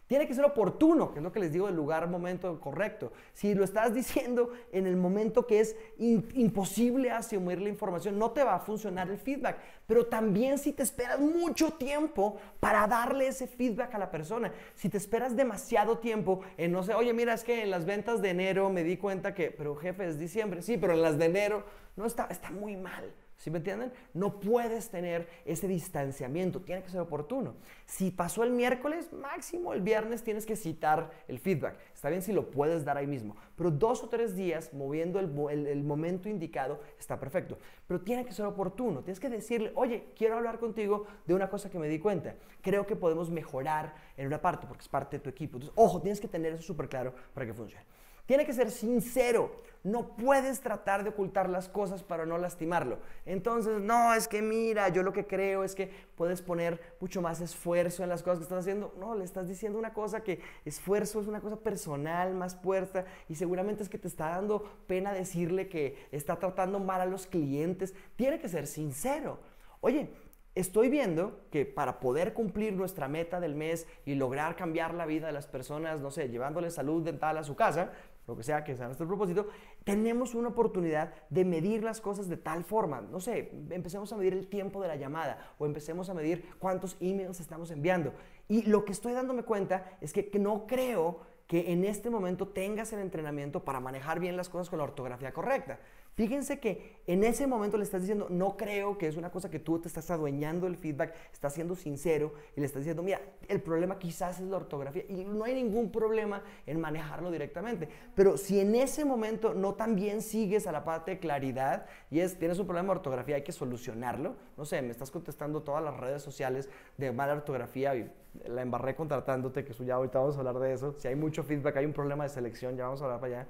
Tiene que ser oportuno, que es lo que les digo del lugar, momento correcto. Si lo estás diciendo en el momento que es imposible asumir la información, no te va a funcionar el feedback. Pero también si te esperas mucho tiempo para darle ese feedback a la persona, si te esperas demasiado tiempo en no sé, oye, mira, es que en las ventas de enero me di cuenta que, pero jefe, es diciembre. Sí, pero en las de enero, no, está muy mal. ¿Sí me entienden? No puedes tener ese distanciamiento, tiene que ser oportuno. Si pasó el miércoles, máximo el viernes tienes que citar el feedback. Está bien si lo puedes dar ahí mismo, pero 2 o 3 días moviendo el momento indicado está perfecto. Pero tiene que ser oportuno, tienes que decirle, oye, quiero hablar contigo de una cosa que me di cuenta. Creo que podemos mejorar en una parte porque es parte de tu equipo. Entonces, ojo, tienes que tener eso súper claro para que funcione. Tiene que ser sincero, no puedes tratar de ocultar las cosas para no lastimarlo. Entonces, no, es que mira, yo lo que creo es que puedes poner mucho más esfuerzo en las cosas que estás haciendo. No, le estás diciendo una cosa que esfuerzo es una cosa personal, más fuerte, y seguramente es que te está dando pena decirle que está tratando mal a los clientes. Tiene que ser sincero. Oye, estoy viendo que para poder cumplir nuestra meta del mes y lograr cambiar la vida de las personas, no sé, llevándoles salud dental a su casa, lo que sea nuestro propósito, tenemos una oportunidad de medir las cosas de tal forma, no sé, empecemos a medir el tiempo de la llamada o empecemos a medir cuántos emails estamos enviando. Y lo que estoy dándome cuenta es que no creo que en este momento tengas el entrenamiento para manejar bien las cosas con la ortografía correcta. Fíjense que en ese momento le estás diciendo, no creo que es una cosa que tú te estás adueñando del feedback, estás siendo sincero y le estás diciendo, mira, el problema quizás es la ortografía y no hay ningún problema en manejarlo directamente. Pero si en ese momento no también sigues a la parte de claridad y tienes un problema de ortografía, hay que solucionarlo. No sé, me estás contestando todas las redes sociales de mala ortografía y la embarré contratándote, que eso ya ahorita vamos a hablar de eso. Si hay mucho feedback, hay un problema de selección, ya vamos a hablar para allá.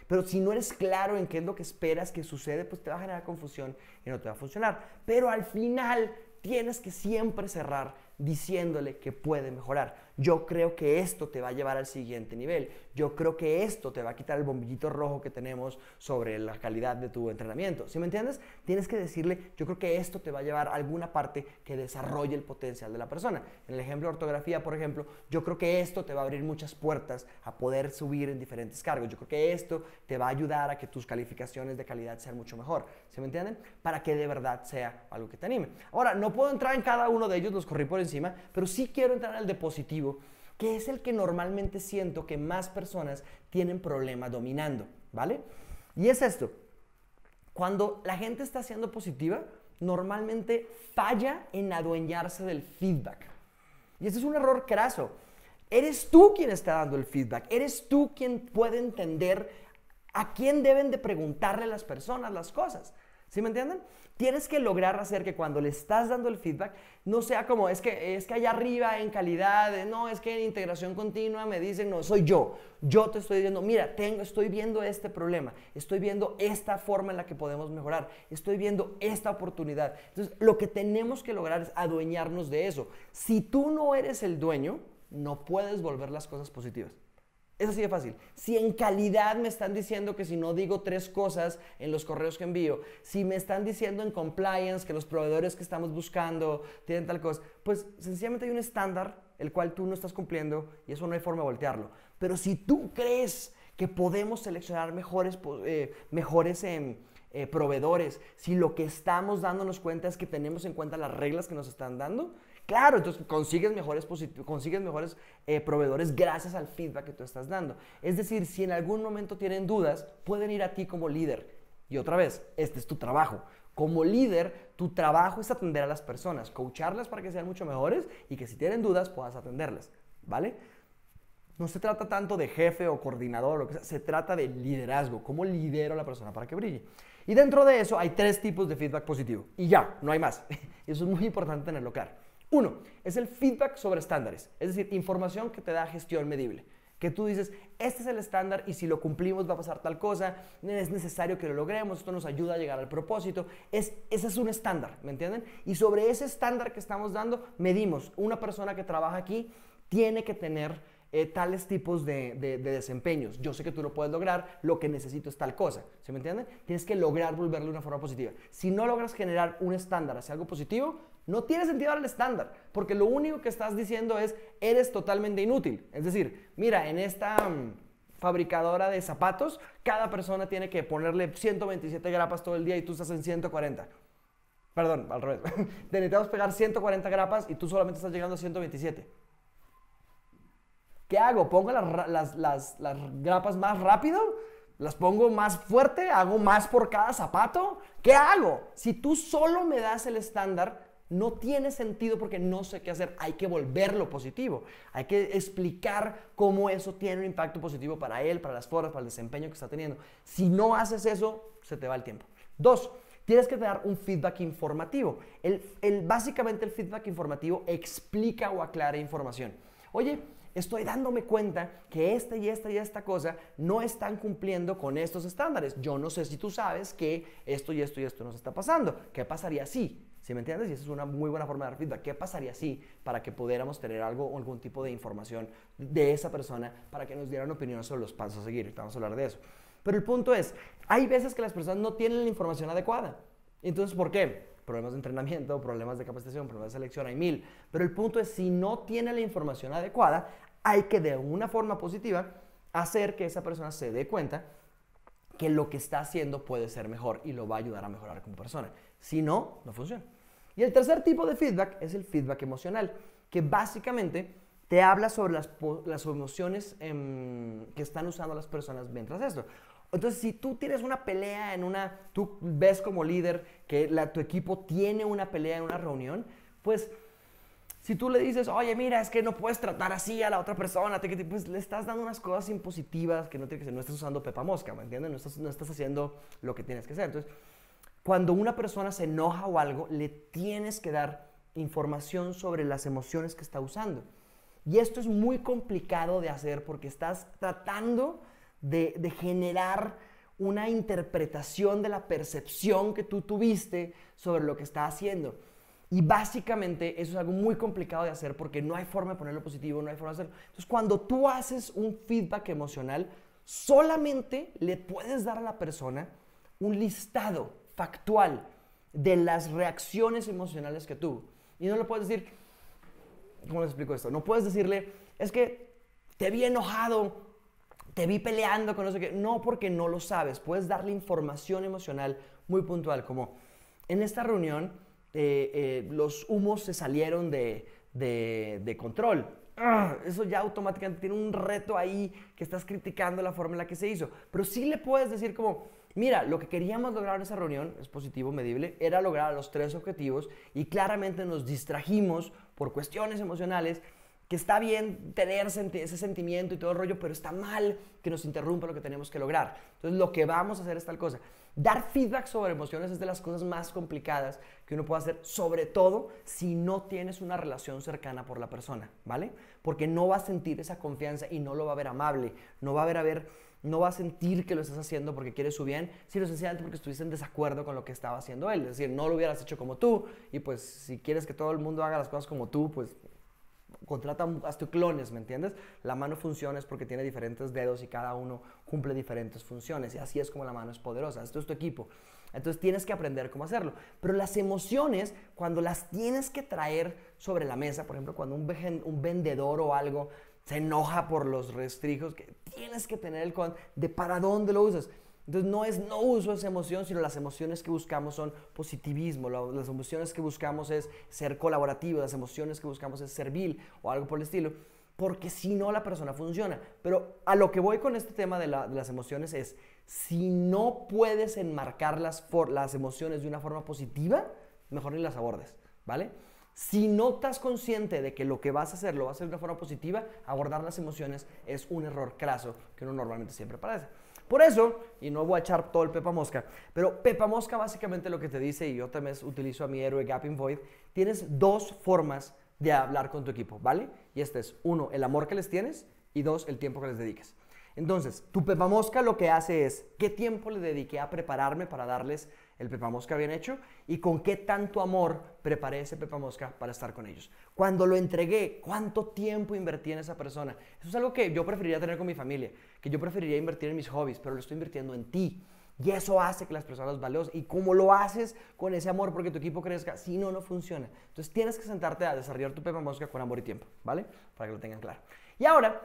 Pero si no eres claro en qué es lo que esperas que sucede, pues te va a generar confusión y no te va a funcionar. Pero al final tienes que siempre cerrar diciéndole que puede mejorar. Yo creo que esto te va a llevar al siguiente nivel. Yo creo que esto te va a quitar el bombillito rojo que tenemos sobre la calidad de tu entrenamiento. ¿Sí me entiendes? Tienes que decirle, yo creo que esto te va a llevar a alguna parte que desarrolle el potencial de la persona. En el ejemplo de ortografía, por ejemplo, yo creo que esto te va a abrir muchas puertas a poder subir en diferentes cargos. Yo creo que esto te va a ayudar a que tus calificaciones de calidad sean mucho mejor. ¿Sí me entienden? Para que de verdad sea algo que te anime. Ahora, no puedo entrar en cada uno de ellos, los corrí por encima, pero sí quiero entrar en el de positivo, que es el que normalmente siento que más personas tienen problema dominando, ¿vale? Y es esto, cuando la gente está siendo positiva, normalmente falla en adueñarse del feedback. Y este es un error craso. Eres tú quien está dando el feedback, eres tú quien puede entender ¿A quién deben de preguntarle las personas las cosas? ¿Sí me entienden? Tienes que lograr hacer que cuando le estás dando el feedback no sea como, es que allá arriba en calidad, no, es que en integración continua me dicen, no, soy yo. Yo te estoy diciendo, mira, estoy viendo este problema, estoy viendo esta forma en la que podemos mejorar, estoy viendo esta oportunidad. Entonces, lo que tenemos que lograr es adueñarnos de eso. Si tú no eres el dueño, no puedes volver las cosas positivas. Es así de fácil. Si en calidad me están diciendo que si no digo 3 cosas en los correos que envío, si me están diciendo en compliance que los proveedores que estamos buscando tienen tal cosa, pues sencillamente hay un estándar el cual tú no estás cumpliendo y eso no hay forma de voltearlo. Pero si tú crees que podemos seleccionar mejores proveedores, si lo que estamos dándonos cuenta es que tenemos en cuenta las reglas que nos están dando, claro, entonces consigues mejores proveedores gracias al feedback que tú estás dando. Es decir, si en algún momento tienen dudas, pueden ir a ti como líder. Y otra vez, este es tu trabajo. Como líder, tu trabajo es atender a las personas, coacharlas para que sean mucho mejores y que si tienen dudas puedas atenderlas, ¿vale? No se trata tanto de jefe o coordinador, lo que sea, se trata de liderazgo, cómo lidero a la persona para que brille. Y dentro de eso hay 3 tipos de feedback positivo. Y ya, no hay más. Eso es muy importante tenerlo claro. 1, es el feedback sobre estándares, es decir, información que te da gestión medible. Que tú dices, este es el estándar y si lo cumplimos va a pasar tal cosa, es necesario que lo logremos, esto nos ayuda a llegar al propósito. Ese es un estándar, ¿me entienden? Y sobre ese estándar que estamos dando, medimos, una persona que trabaja aquí tiene que tener tales tipos de desempeños. Yo sé que tú lo puedes lograr, lo que necesito es tal cosa, ¿sí me entienden? Tienes que lograr volverlo de una forma positiva. Si no logras generar un estándar hacia algo positivo, no tiene sentido dar el estándar, porque lo único que estás diciendo es, eres totalmente inútil. Es decir, mira, en esta fabricadora de zapatos, cada persona tiene que ponerle 127 grapas todo el día y tú estás en 140. Perdón, al revés. Te necesitamos pegar 140 grapas y tú solamente estás llegando a 127. ¿Qué hago? ¿Pongo las grapas más rápido? ¿Las pongo más fuerte? ¿Hago más por cada zapato? ¿Qué hago? Si tú solo me das el estándar, no tiene sentido porque no sé qué hacer. Hay que volverlo positivo. Hay que explicar cómo eso tiene un impacto positivo para él, para las formas, para el desempeño que está teniendo. Si no haces eso, se te va el tiempo. 2, tienes que dar un feedback informativo. Básicamente el feedback informativo explica o aclara información. Oye, estoy dándome cuenta que esta y esta cosa no están cumpliendo con estos estándares. Yo no sé si tú sabes que esto y esto nos está pasando. ¿Qué pasaría si? ¿Sí me entiendes? Y esa es una muy buena forma de dar feedback. ¿Qué pasaría si? Para que pudiéramos tener algo o algún tipo de información de esa persona para que nos dieran opiniones sobre los pasos a seguir. Ahorita vamos a hablar de eso. Pero el punto es, hay veces que las personas no tienen la información adecuada. Entonces, ¿por qué? Problemas de entrenamiento, problemas de capacitación, problemas de selección, hay 1000. Pero el punto es, si no tiene la información adecuada, hay que de una forma positiva hacer que esa persona se dé cuenta que lo que está haciendo puede ser mejor y lo va a ayudar a mejorar como persona. Si no, no funciona. Y el tercer tipo de feedback es el feedback emocional, que básicamente te habla sobre las emociones que están usando las personas mientras esto. Entonces, si tú tienes una pelea tú ves como líder que tu equipo tiene una pelea en una reunión, pues si tú le dices, oye, mira, es que no puedes tratar así a la otra persona, pues le estás dando unas cosas impositivas que no tiene que ser, no estás usando pepa mosca, ¿me entiendes? No estás haciendo lo que tienes que hacer. Entonces, cuando una persona se enoja o algo, le tienes que dar información sobre las emociones que está usando. Y esto es muy complicado de hacer porque estás tratando de generar una interpretación de la percepción que tú tuviste sobre lo que está haciendo. Y básicamente eso es algo muy complicado de hacer porque no hay forma de ponerlo positivo, no hay forma de hacerlo. Entonces, cuando tú haces un feedback emocional, solamente le puedes dar a la persona un listado factual de las reacciones emocionales que tuvo. Y no le puedes decir, ¿cómo les explico esto? No puedes decirle, es que te vi enojado, te vi peleando con no sé qué. No, porque no lo sabes. Puedes darle información emocional muy puntual, como en esta reunión los humos se salieron de control. Eso ya automáticamente tiene un reto ahí que estás criticando la forma en la que se hizo. Pero sí le puedes decir como, mira, lo que queríamos lograr en esa reunión, es positivo, medible, era lograr los 3 objetivos y claramente nos distrajimos por cuestiones emocionales que está bien tener ese sentimiento y todo el rollo, pero está mal que nos interrumpa lo que tenemos que lograr. Entonces, lo que vamos a hacer es tal cosa. Dar feedback sobre emociones es de las cosas más complicadas que uno puede hacer, sobre todo si no tienes una relación cercana por la persona, ¿vale? Porque no va a sentir esa confianza y no lo va a ver amable, no va a sentir que lo estás haciendo porque quieres su bien, sino sencillamente porque estuviste en desacuerdo con lo que estaba haciendo él. Es decir, no lo hubieras hecho como tú y pues si quieres que todo el mundo haga las cosas como tú, pues contrata hasta clones, ¿me entiendes? La mano funciona es porque tiene diferentes dedos y cada uno cumple diferentes funciones y así es como la mano es poderosa. Esto es tu equipo. Entonces tienes que aprender cómo hacerlo. Pero las emociones, cuando las tienes que traer sobre la mesa, por ejemplo, cuando un vendedor o algo se enoja por los restrijos, que tienes que tener el con de para dónde lo usas. Entonces no uso esa emoción, sino las emociones que buscamos son positivismo, las emociones que buscamos es ser colaborativo, las emociones que buscamos es servir o algo por el estilo, porque si no la persona funciona. Pero a lo que voy con este tema de las emociones es, si no puedes enmarcar las emociones de una forma positiva, mejor ni las abordes, ¿vale? Si no estás consciente de que lo que vas a hacer lo vas a hacer de una forma positiva, abordar las emociones es un error craso que uno normalmente siempre padece. Por eso, y no voy a echar todo el Pepa Mosca, pero Pepa Mosca básicamente lo que te dice, y yo también utilizo a mi héroe Gaping Void, tienes dos formas de hablar con tu equipo, ¿vale? Y este es, uno, el amor que les tienes, y dos, el tiempo que les dediques. Entonces, tu Pepa Mosca lo que hace es, ¿qué tiempo le dediqué a prepararme para darles el Pepa Mosca bien hecho? ¿Y con qué tanto amor preparé ese Pepa Mosca para estar con ellos? Cuando lo entregué, ¿cuánto tiempo invertí en esa persona? Eso es algo que yo preferiría tener con mi familia, que yo preferiría invertir en mis hobbies, pero lo estoy invirtiendo en ti. Y eso hace que las personas valiosas, y cómo lo haces con ese amor porque tu equipo crezca, si no, no funciona. Entonces tienes que sentarte a desarrollar tu Pepa Mosca con amor y tiempo, ¿vale? Para que lo tengan claro. Y ahora,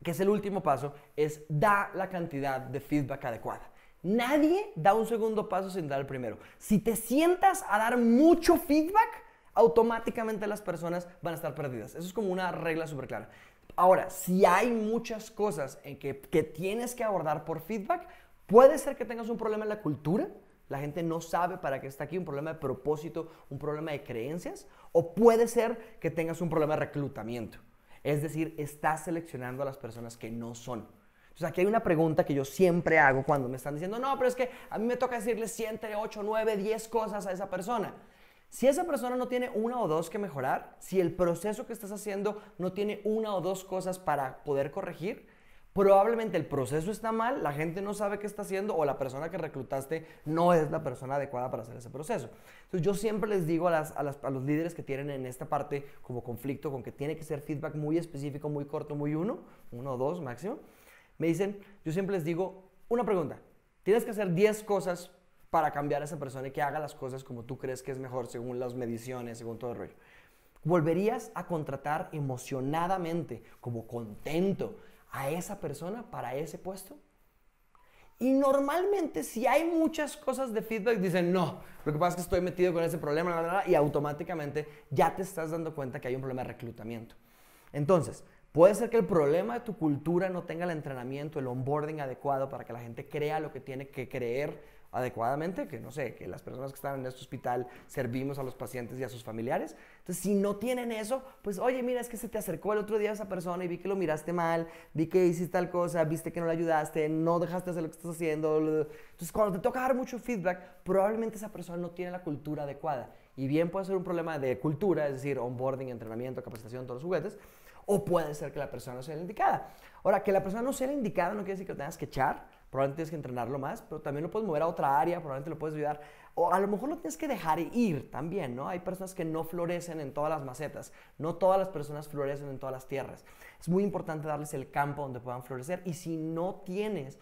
que es el último paso, es da la cantidad de feedback adecuada. Nadie da un segundo paso sin dar el primero. Si te sientas a dar mucho feedback, automáticamente las personas van a estar perdidas. Eso es como una regla súper clara. Ahora, si hay muchas cosas en que tienes que abordar por feedback, puede ser que tengas un problema en la cultura, la gente no sabe para qué está aquí, un problema de propósito, un problema de creencias, o puede ser que tengas un problema de reclutamiento. Es decir, estás seleccionando a las personas que no son. Entonces, aquí hay una pregunta que yo siempre hago cuando me están diciendo, no, pero es que a mí me toca decirle 7, 8, 9, 10 cosas a esa persona. Si esa persona no tiene una o dos que mejorar, si el proceso que estás haciendo no tiene una o dos cosas para poder corregir, probablemente el proceso está mal, la gente no sabe qué está haciendo o la persona que reclutaste no es la persona adecuada para hacer ese proceso. Entonces yo siempre les digo a los líderes que tienen en esta parte como conflicto con que tiene que ser feedback muy específico, muy corto, muy uno o dos máximo, me dicen, yo siempre les digo una pregunta, tienes que hacer 10 cosas para cambiar a esa persona y que haga las cosas como tú crees que es mejor según las mediciones, según todo el rollo. ¿Volverías a contratar emocionadamente, como contento, a esa persona para ese puesto? Y normalmente si hay muchas cosas de feedback dicen no, lo que pasa es que estoy metido con ese problema, bla, bla, bla, y automáticamente ya te estás dando cuenta que hay un problema de reclutamiento. Entonces, puede ser que el problema de tu cultura no tenga el entrenamiento, el onboarding adecuado para que la gente crea lo que tiene que creer adecuadamente, que no sé, que las personas que están en este hospital servimos a los pacientes y a sus familiares. Entonces, si no tienen eso, pues, oye, mira, es que se te acercó el otro día esa persona y vi que lo miraste mal, vi que hiciste tal cosa, viste que no le ayudaste, no dejaste hacer lo que estás haciendo. Entonces, cuando te toca dar mucho feedback, probablemente esa persona no tiene la cultura adecuada. Y bien puede ser un problema de cultura, es decir, onboarding, entrenamiento, capacitación, todos los juguetes, o puede ser que la persona no sea la indicada. Ahora, que la persona no sea la indicada no quiere decir que lo tengas que echar, probablemente tienes que entrenarlo más, pero también lo puedes mover a otra área, probablemente lo puedes ayudar, o a lo mejor lo tienes que dejar ir también, ¿no? Hay personas que no florecen en todas las macetas, no todas las personas florecen en todas las tierras. Es muy importante darles el campo donde puedan florecer, y si no tienes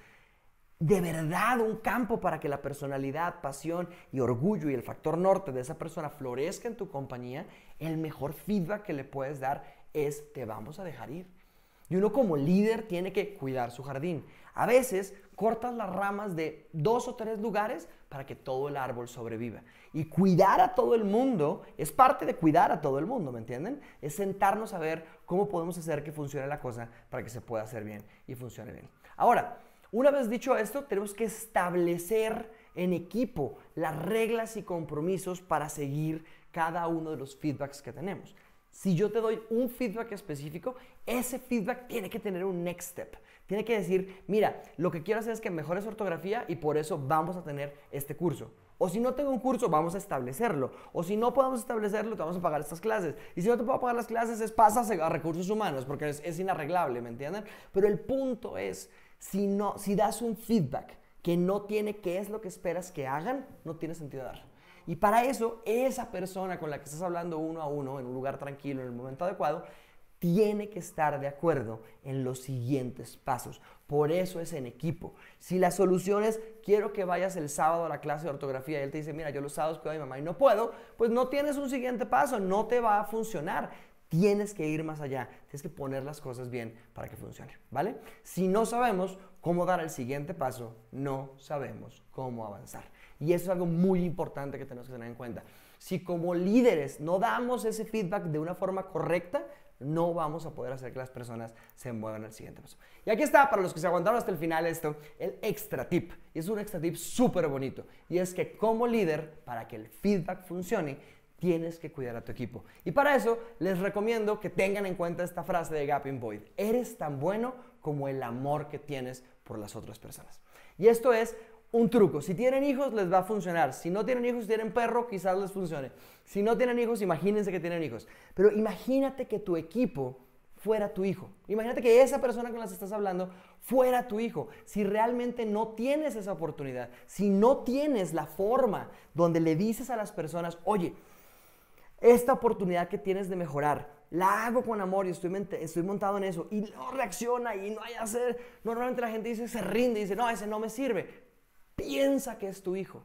de verdad un campo para que la personalidad, pasión y orgullo y el factor norte de esa persona florezca en tu compañía, el mejor feedback que le puedes dar es te vamos a dejar ir. Y uno como líder tiene que cuidar su jardín. A veces cortas las ramas de 2 o 3 lugares para que todo el árbol sobreviva. Y cuidar a todo el mundo es parte de cuidar a todo el mundo, ¿me entienden? Es sentarnos a ver cómo podemos hacer que funcione la cosa para que se pueda hacer bien y funcione bien. Ahora, una vez dicho esto, tenemos que establecer en equipo las reglas y compromisos para seguir cada uno de los feedbacks que tenemos. Si yo te doy un feedback específico, ese feedback tiene que tener un next step. Tiene que decir, mira, lo que quiero hacer es que mejores ortografía y por eso vamos a tener este curso. O si no tengo un curso, vamos a establecerlo. O si no podemos establecerlo, te vamos a pagar estas clases. Y si no te puedo pagar las clases, pasas a recursos humanos, porque es inarreglable, ¿me entienden? Pero el punto es, si das un feedback que no tiene qué es lo que esperas que hagan, no tiene sentido dar. Y para eso, esa persona con la que estás hablando uno a uno, en un lugar tranquilo, en el momento adecuado, tiene que estar de acuerdo en los siguientes pasos. Por eso es en equipo. Si la solución es, quiero que vayas el sábado a la clase de ortografía y él te dice, mira, yo los sábados cuido a mi mamá y no puedo, pues no tienes un siguiente paso, no te va a funcionar. Tienes que ir más allá, tienes que poner las cosas bien para que funcione, ¿vale? Si no sabemos cómo dar el siguiente paso, no sabemos cómo avanzar. Y eso es algo muy importante que tenemos que tener en cuenta. Si como líderes no damos ese feedback de una forma correcta, no vamos a poder hacer que las personas se muevan al siguiente paso. Y aquí está, para los que se aguantaron hasta el final esto, el extra tip. Y es un extra tip súper bonito. Y es que como líder, para que el feedback funcione, tienes que cuidar a tu equipo. Y para eso, les recomiendo que tengan en cuenta esta frase de Gaping Void. Eres tan bueno como el amor que tienes por las otras personas. Y esto es un truco. Si tienen hijos, les va a funcionar. Si no tienen hijos, si tienen perro, quizás les funcione. Si no tienen hijos, imagínense que tienen hijos. Pero imagínate que tu equipo fuera tu hijo. Imagínate que esa persona con la que estás hablando fuera tu hijo. Si realmente no tienes esa oportunidad, si no tienes la forma donde le dices a las personas, oye, esta oportunidad que tienes de mejorar, la hago con amor y estoy montado en eso, y no reacciona y no hay hacer. Normalmente la gente dice, se rinde y dice, no, ese no me sirve. Piensa que es tu hijo.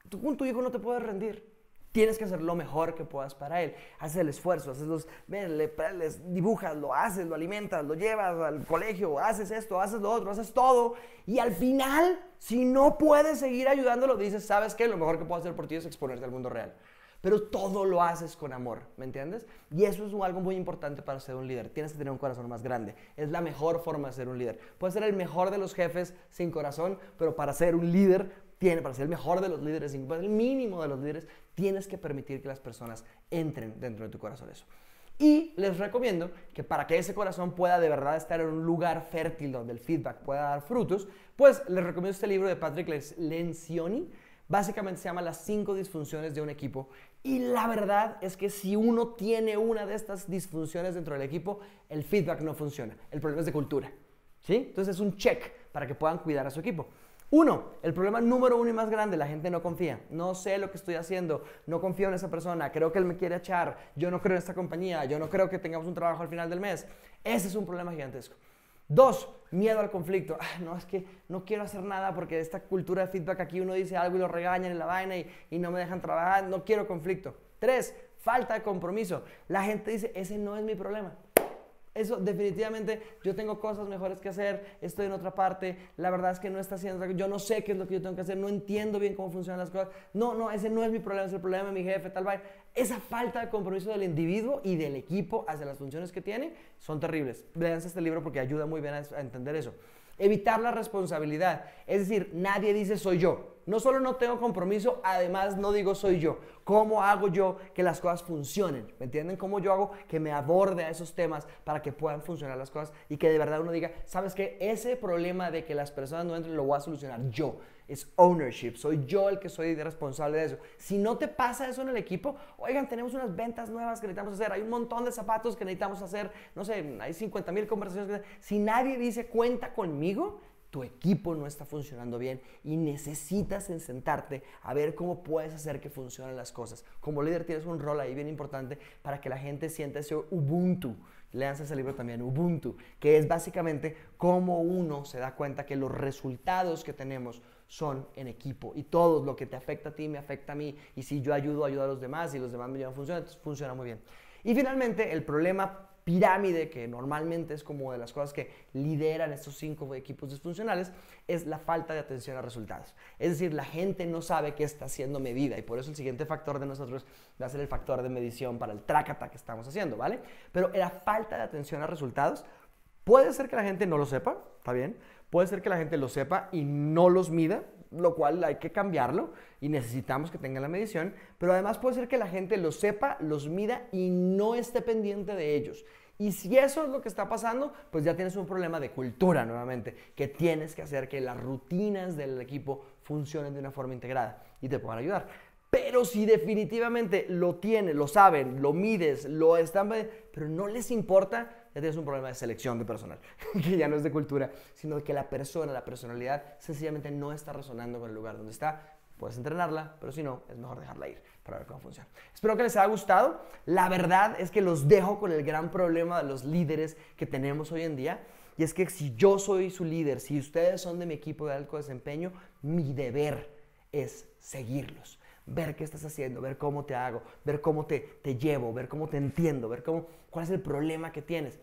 Tú con tu hijo no te puedes rendir. Tienes que hacer lo mejor que puedas para él. Haces el esfuerzo, les dibujas, lo haces, lo alimentas, lo llevas al colegio, haces esto, haces lo otro, haces todo. Y al final, si no puedes seguir ayudándolo, dices, ¿sabes qué? Lo mejor que puedo hacer por ti es exponerte al mundo real. Pero todo lo haces con amor, ¿me entiendes? Y eso es algo muy importante para ser un líder. Tienes que tener un corazón más grande. Es la mejor forma de ser un líder. Puedes ser el mejor de los jefes sin corazón, pero para ser un líder, para ser el mejor de los líderes, para ser el mínimo de los líderes, tienes que permitir que las personas entren dentro de tu corazón eso. Y les recomiendo que para que ese corazón pueda de verdad estar en un lugar fértil donde el feedback pueda dar frutos, pues les recomiendo este libro de Patrick Lencioni. Básicamente se llama Las 5 disfunciones de un equipo. Y la verdad es que si uno tiene una de estas disfunciones dentro del equipo, el feedback no funciona. El problema es de cultura, ¿sí? Entonces es un check para que puedan cuidar a su equipo. Uno, el problema número uno y más grande, la gente no confía. No sé lo que estoy haciendo, no confío en esa persona, creo que él me quiere echar, yo no creo en esta compañía, yo no creo que tengamos un trabajo al final del mes. Ese es un problema gigantesco. Dos, miedo al conflicto. No, es que no quiero hacer nada porque esta cultura de feedback aquí uno dice algo y lo regañan en la vaina y no me dejan trabajar, no quiero conflicto. Tres, falta de compromiso. La gente dice, ese no es mi problema. Eso definitivamente, yo tengo cosas mejores que hacer, estoy en otra parte, la verdad es que no está haciendo, yo no sé qué es lo que yo tengo que hacer, no entiendo bien cómo funcionan las cosas, no, ese no es mi problema, es el problema de mi jefe, tal vez. Esa falta de compromiso del individuo y del equipo hacia las funciones que tiene son terribles. Léanse este libro porque ayuda muy bien a entender eso. Evitar la responsabilidad, es decir, nadie dice soy yo. No solo no tengo compromiso, además no digo soy yo. ¿Cómo hago yo que las cosas funcionen? ¿Me entienden? ¿Cómo yo hago que me aborde a esos temas para que puedan funcionar las cosas y que de verdad uno diga, ¿sabes qué? Ese problema de que las personas no entren lo voy a solucionar yo. Es ownership, soy yo el que soy responsable de eso. Si no te pasa eso en el equipo, oigan, tenemos unas ventas nuevas que necesitamos hacer, hay un montón de zapatos que necesitamos hacer, no sé, hay 50,000 conversaciones. Si nadie dice cuenta conmigo, tu equipo no está funcionando bien y necesitas sentarte a ver cómo puedes hacer que funcionen las cosas. Como líder tienes un rol ahí bien importante para que la gente sienta ese Ubuntu. Léanse ese libro también, Ubuntu, que es básicamente cómo uno se da cuenta que los resultados que tenemos son en equipo y todo lo que te afecta a ti me afecta a mí y si yo ayudo a los demás y los demás me ayudan a funcionar, entonces funciona muy bien. Y finalmente el problema pirámide, que normalmente es como de las cosas que lideran estos 5 equipos disfuncionales, es la falta de atención a resultados. Es decir, la gente no sabe qué está siendo medida y por eso el siguiente factor de nosotros va a ser el factor de medición para el trácata que estamos haciendo, ¿vale? Pero la falta de atención a resultados puede ser que la gente no lo sepa, ¿está bien? Puede ser que la gente lo sepa y no los mida, lo cual hay que cambiarlo y necesitamos que tengan la medición, pero además puede ser que la gente los sepa, los mida y no esté pendiente de ellos. Y si eso es lo que está pasando, pues ya tienes un problema de cultura nuevamente, que tienes que hacer que las rutinas del equipo funcionen de una forma integrada y te puedan ayudar. Pero si definitivamente lo tienen, lo saben, lo mides, lo están, pero no les importa, ya tienes un problema de selección de personal, que ya no es de cultura, sino que la persona, la personalidad, sencillamente no está resonando con el lugar donde está. Puedes entrenarla, pero si no, es mejor dejarla ir para ver cómo funciona. Espero que les haya gustado. La verdad es que los dejo con el gran problema de los líderes que tenemos hoy en día. Y es que si yo soy su líder, si ustedes son de mi equipo de alto desempeño, mi deber es seguirlos. Ver qué estás haciendo, ver cómo te hago, ver cómo te llevo, ver cómo te entiendo, ver cuál es el problema que tienes.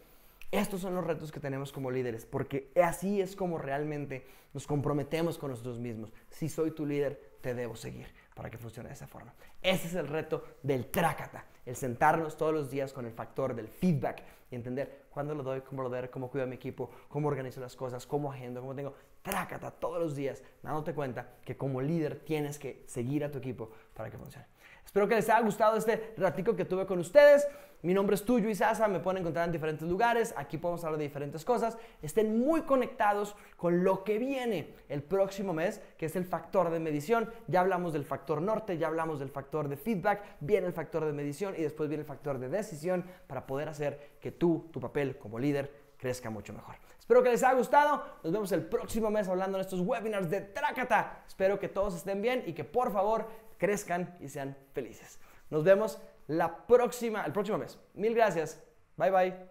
Estos son los retos que tenemos como líderes, porque así es como realmente nos comprometemos con nosotros mismos. Si soy tu líder, te debo seguir para que funcione de esa forma. Ese es el reto del trácata, el sentarnos todos los días con el factor del feedback y entender cuándo lo doy, cómo lo doy, cómo cuido a mi equipo, cómo organizo las cosas, cómo agendo, cómo tengo trácata todos los días, dándote cuenta que como líder tienes que seguir a tu equipo para que funcione. Espero que les haya gustado este ratico que tuve con ustedes. Mi nombre es Tuyo Izaza, me pueden encontrar en diferentes lugares, aquí podemos hablar de diferentes cosas. Estén muy conectados con lo que viene el próximo mes, que es el factor de medición. Ya hablamos del factor norte, ya hablamos del factor de feedback, viene el factor de medición y después viene el factor de decisión para poder hacer que tu papel como líder crezca mucho mejor. Espero que les haya gustado. Nos vemos el próximo mes hablando en estos webinars de Trácata. Espero que todos estén bien y que por favor crezcan y sean felices. Nos vemos el próximo mes. Mil gracias. Bye bye.